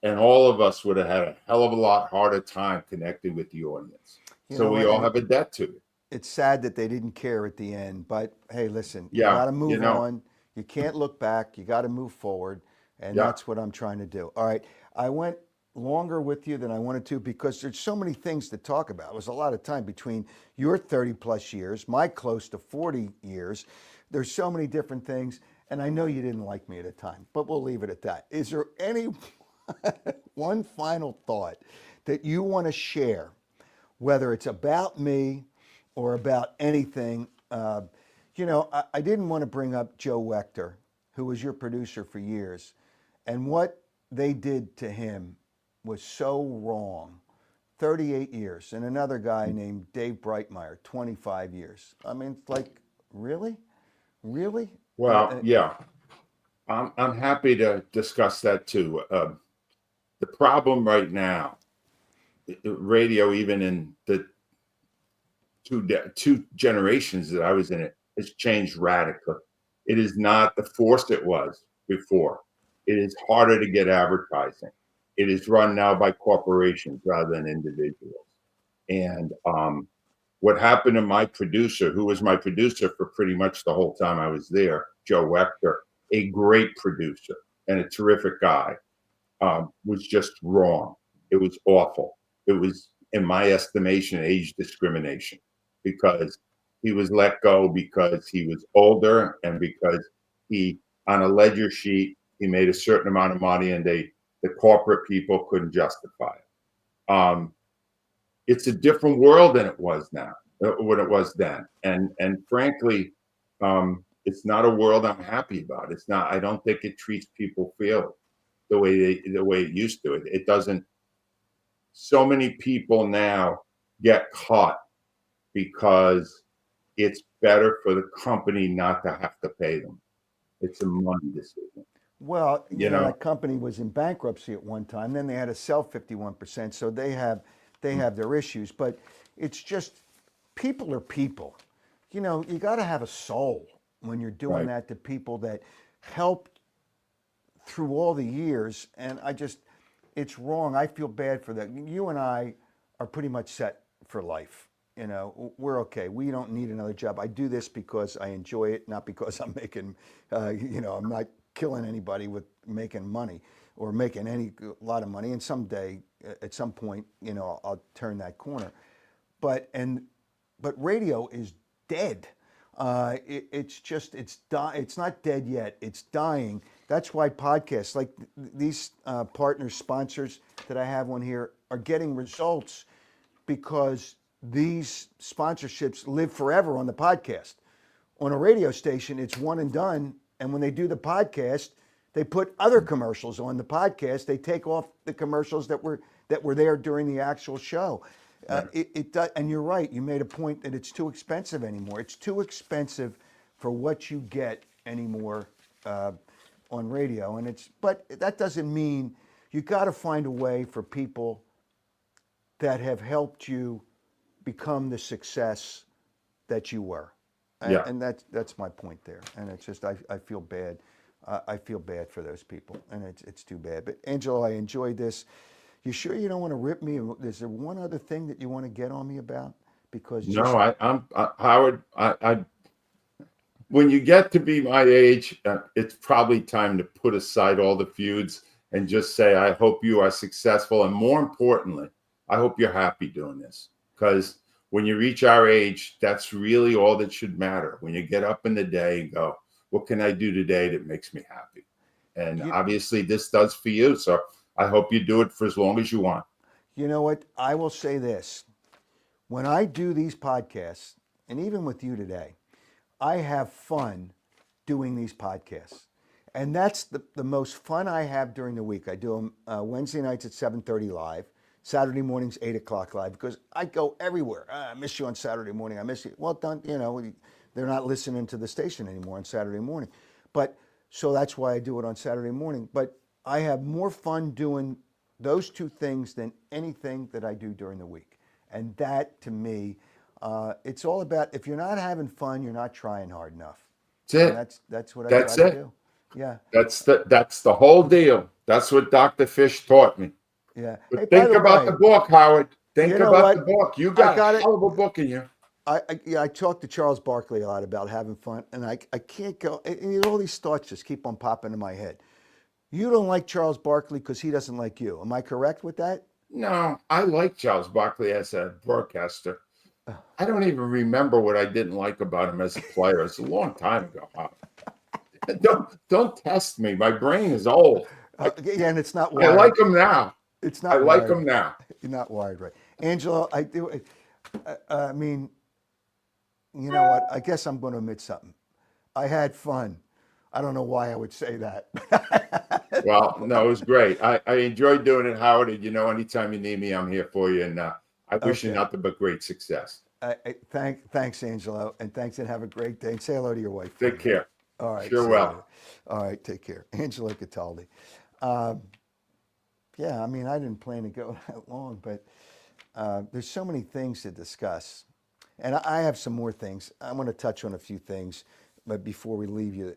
And all of us would have had a hell of a lot harder time connecting with the audience. You So know we what? all And have a debt to it. it's sad that they didn't care at the end, but hey, listen, you Yeah, got to move on. You can't look back. You got to move forward. And yeah. that's what I'm trying to do. All right. I went longer with you than I wanted to because there's so many things to talk about. It was a lot of time between your 30 plus years, my close to 40 years. There's so many different things. and I know you didn't like me at the time, but we'll leave it at that. Is there any one final thought that you want to share, whether it's about me or about anything? I didn't want to bring up Joe Wechter, who was your producer for years, and what they did to him was so wrong. 38 years, and another guy named Dave Breitmeyer, 25 years. I mean, it's like, really? Really? Well, yeah, I'm happy to discuss that too. The problem right now, radio, even in the two generations that I was in it, has changed radically. It is not the force it was before. It is harder to get advertising. It is run now by corporations rather than individuals. And what happened to my producer, who was my producer for pretty much the whole time I was there, Joe Wechter, a great producer and a terrific guy, was just wrong. It was awful. It was, in my estimation, age discrimination, because he was let go because he was older and because he, on a ledger sheet, he made a certain amount of money and the corporate people couldn't justify it. It's a different world than it was now, what it was then. And frankly, it's not a world I'm happy about. It's not, I don't think it treats people fairly the way it used to. It doesn't. So many people now get caught because it's better for the company not to have to pay them. It's a money decision. Well, You know, that company was in bankruptcy at one time. Then they had to sell 51%, so they have their issues. But it's just, people are people. You got to have a soul when you're doing right. that to people that helped through all the years. And it's wrong. I feel bad for that. You and I are pretty much set for life. We're okay. We don't need another job. I do this because I enjoy it, not because I'm making, I'm not killing anybody with making money or making a lot of money. And someday, at some point, I'll turn that corner. But radio is dead. It's not dead yet. It's dying. That's why podcasts like these partners, sponsors that I have on here are getting results, because these sponsorships live forever on the podcast. On a radio station, it's one and done. And when they do the podcast, they put other commercials on the podcast. They take off the commercials that were there during the actual show. It does, and you're right. You made a point that it's too expensive anymore. It's too expensive for what you get anymore on radio. But that doesn't mean you got to find a way for people that have helped you become the success that you were. And that's my point there. And it's just, I feel bad. I feel bad for those people, and it's too bad. But Angelo, I enjoyed this. You sure you don't want to rip me? Is there one other thing that you want to get on me about? Because no, Howard. When you get to be my age, it's probably time to put aside all the feuds and just say, I hope you are successful, and more importantly, I hope you're happy doing this. Because when you reach our age, that's really all that should matter. When you get up in the day and go, what can I do today that makes me happy? And obviously this does for you. So I hope you do it for as long as you want. You know what? I will say this. When I do these podcasts, and even with you today, I have fun doing these podcasts. And that's the most fun I have during the week. I do them Wednesday nights at 7:30 live, Saturday mornings 8 o'clock live, because I go everywhere. I miss you on Saturday morning. I miss you. Well, they're not listening to the station anymore on Saturday morning. But so that's why I do it on Saturday morning. But I have more fun doing those two things than anything that I do during the week. And that, to me, it's all about, if you're not having fun, you're not trying hard enough. That's it. That's what I try to do. Yeah. That's the whole deal. That's what Dr. Fish taught me. Yeah. But hey, think about the book, Howard. Think about the book. You got a hell of a book in you. I talked to Charles Barkley a lot about having fun, and I can't go. And all these thoughts just keep on popping in my head. You don't like Charles Barkley because he doesn't like you. Am I correct with that? No, I like Charles Barkley as a broadcaster. I don't even remember what I didn't like about him as a player. It's a long time ago. Don't test me. My brain is old. Yeah, and it's not I wired. like them now. It's I not like wired. them now. You're not wired right. Angelo, I do. I mean, you know what? I guess I'm going to admit something. I had fun. I don't know why I would say that. Well, no, it was great. I enjoyed doing it, Howard. And anytime you need me, I'm here for you. And I wish you Okay. nothing but great success. Thanks, Angelo, and thanks, and have a great day. And say hello to your wife for Take me. care. All right. Sure See you will. later. All right. Take care. Angelo Cataldi. Um, yeah, I mean, I didn't plan to go that long, but there's so many things to discuss. And I have some more things. I'm going to touch on a few things, but before we leave you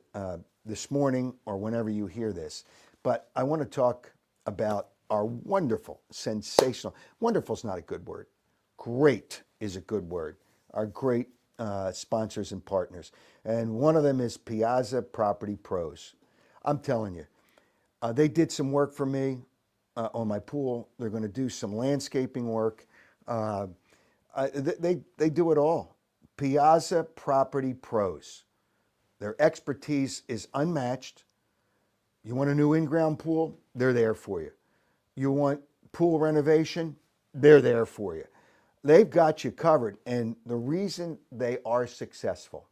this morning or whenever you hear this. But I want to talk about our wonderful, sensational, wonderful is not a good word. Great is a good word. Our great sponsors and partners. And one of them is Piazza Property Pros. I'm telling you, they did some work for me on my pool. They're going to do some landscaping work. They do it all. Piazza Property Pros. Their expertise is unmatched. You want a new in-ground pool? They're there for you. You want pool renovation? They're there for you. They've got you covered. And the reason they are successful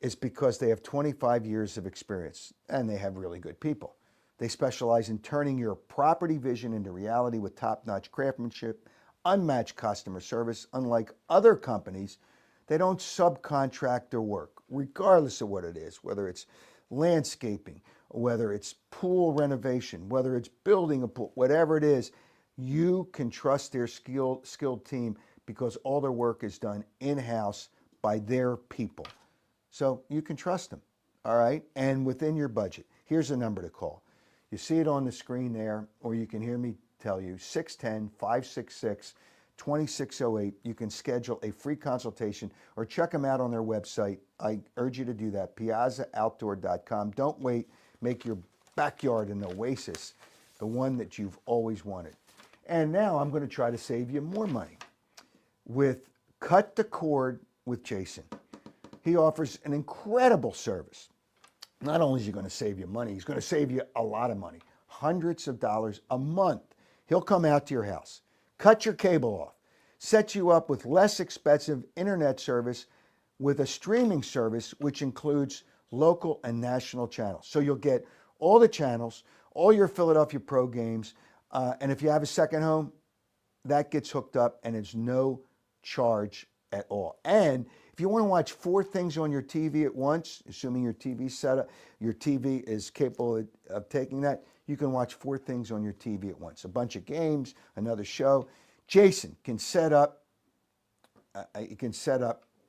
is because they have 25 years of experience and they have really good people. They specialize in turning your property vision into reality with top-notch craftsmanship, unmatched customer service. Unlike other companies, they don't subcontract their work, regardless of what it is, whether it's landscaping, whether it's pool renovation, whether it's building a pool, whatever it is, you can trust their skilled team because all their work is done in-house by their people. So you can trust them, all right? And within your budget. Here's a number to call. You see it on the screen there, or you can hear me tell you, 610-566-2608. You can schedule a free consultation or check them out on their website. I urge you to do that, piazzaoutdoor.com. Don't wait. Make your backyard an oasis, the one that you've always wanted. And now I'm going to try to save you more money with Cut the Cord with Jason. He offers an incredible service. Not only is he going to save you money, he's going to save you a lot of money, hundreds of dollars a month. He'll come out to your house, cut your cable off, set you up with less expensive internet service with a streaming service which includes local and national channels. So you'll get all the channels, all your Philadelphia Pro games, and if you have a second home, that gets hooked up and it's no charge at all. And if you want to watch 4 things on your TV at once, assuming your TV setup, your TV is capable of taking that, you can watch 4 things on your TV at once. A bunch of games, another show. Jason can set up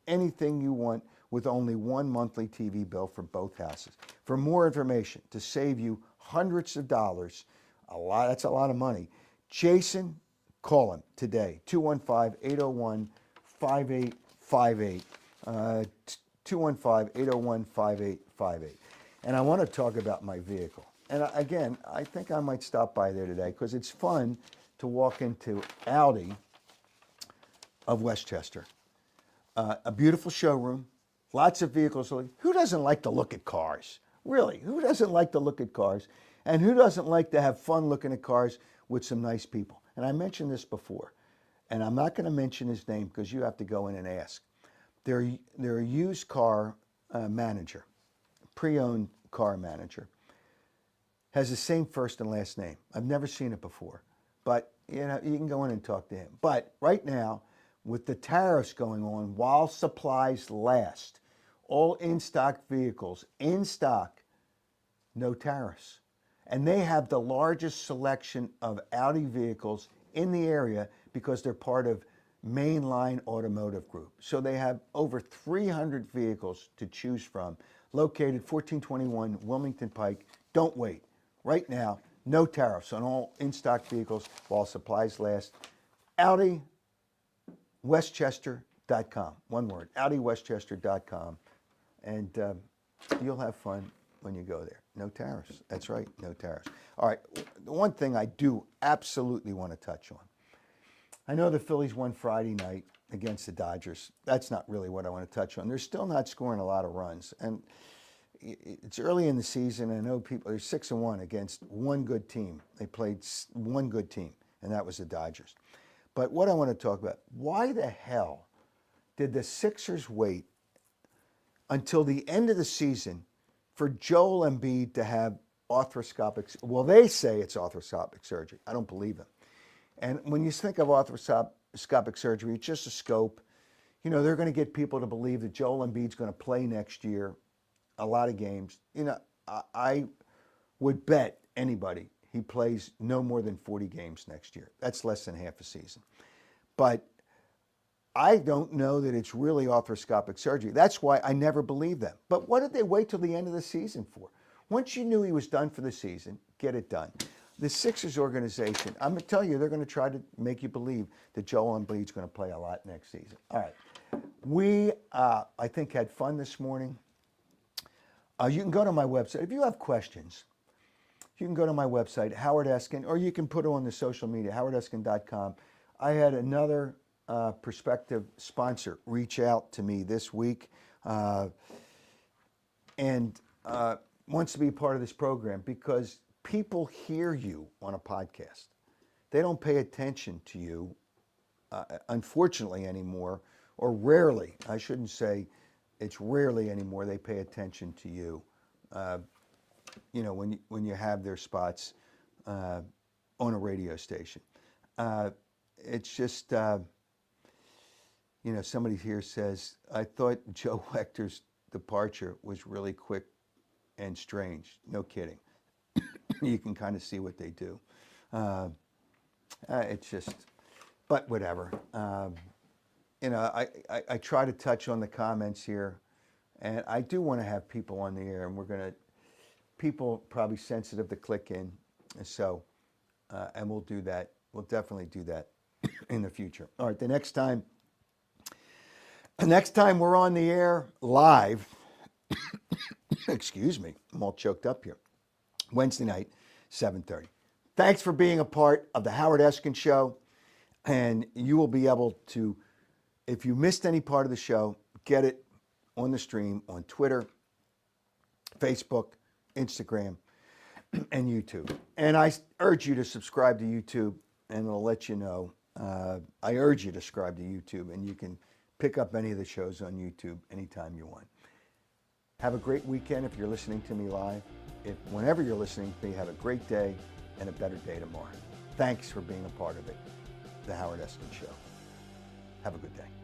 anything you want with only one monthly TV bill for both houses. For more information, to save you hundreds of dollars, that's a lot of money. Jason, call him today, 215-801-5858. 215-801-5858. And I want to talk about my vehicle. And again, I think I might stop by there today because it's fun to walk into Audi of Westchester. A beautiful showroom, lots of vehicles. Who doesn't like to look at cars? Really, who doesn't like to look at cars? And who doesn't like to have fun looking at cars with some nice people? And I mentioned this before, and I'm not going to mention his name because you have to go in and ask. Their used car manager, pre-owned car manager, has the same first and last name. I've never seen it before, but you can go in and talk to him. But right now, with the tariffs going on, while supplies last, all in-stock vehicles, in stock, no tariffs. And they have the largest selection of Audi vehicles in the area because they're part of Mainline Automotive Group. So they have over 300 vehicles to choose from, located 1421 Wilmington Pike. Don't wait. Right now, no tariffs on all in-stock vehicles while supplies last. AudiWestchester.com. One word, AudiWestchester.com. And you'll have fun when you go there. No tariffs. That's right, no tariffs. All right, the one thing I do absolutely want to touch on. I know the Phillies won Friday night against the Dodgers. That's not really what I want to touch on. They're still not scoring a lot of runs. And, it's early in the season. I know people are 6-1 against one good team. They played one good team, and that was the Dodgers. But what I want to talk about, why the hell did the Sixers wait until the end of the season for Joel Embiid to have arthroscopic, well, they say it's arthroscopic surgery. I don't believe them. And when you think of arthroscopic surgery, it's just a scope. You know, they're going to get people to believe that Joel Embiid's going to play next year, a lot of games. You know, I would bet anybody he plays no more than 40 games next year. That's less than half a season. But I don't know that it's really arthroscopic surgery. That's why I never believed them. But what did they wait till the end of the season for? Once you knew he was done for the season, get it done. The Sixers organization, I'm going to tell you, they're going to try to make you believe that Joel Embiid's going to play a lot next season. All right. We, I think, had fun this morning. You can go to my website. If you have questions, you can go to my website, Howard Eskin, or you can put it on the social media, howardeskin.com. I had another prospective sponsor reach out to me this week and wants to be part of this program because people hear you on a podcast. They don't pay attention to you, unfortunately, anymore, or rarely. I shouldn't say it's rarely anymore they pay attention to you. You know, when you have their spots on a radio station. It's just, you know, somebody here says, I thought Joe Hector's departure was really quick and strange. No kidding. You can kind of see what they do. It's just, but whatever. You know, I try to touch on the comments here, and I do want to have people on the air, and we're going to, people probably sensitive to click in, and so, and we'll do that. We'll definitely do that in the future. All right, the next time we're on the air live, excuse me, I'm all choked up here, Wednesday night, 7:30. Thanks for being a part of the Howard Eskin Show, and you will be able to, if you missed any part of the show, get it on the stream on Twitter, Facebook, Instagram, and YouTube. And I urge you to subscribe to YouTube, and it'll let you know. I urge you to subscribe to YouTube, and you can pick up any of the shows on YouTube anytime you want. Have a great weekend if you're listening to me live. Whenever you're listening to me, have a great day and a better day tomorrow. Thanks for being a part of it, the Howard Eskin Show. Have a good day.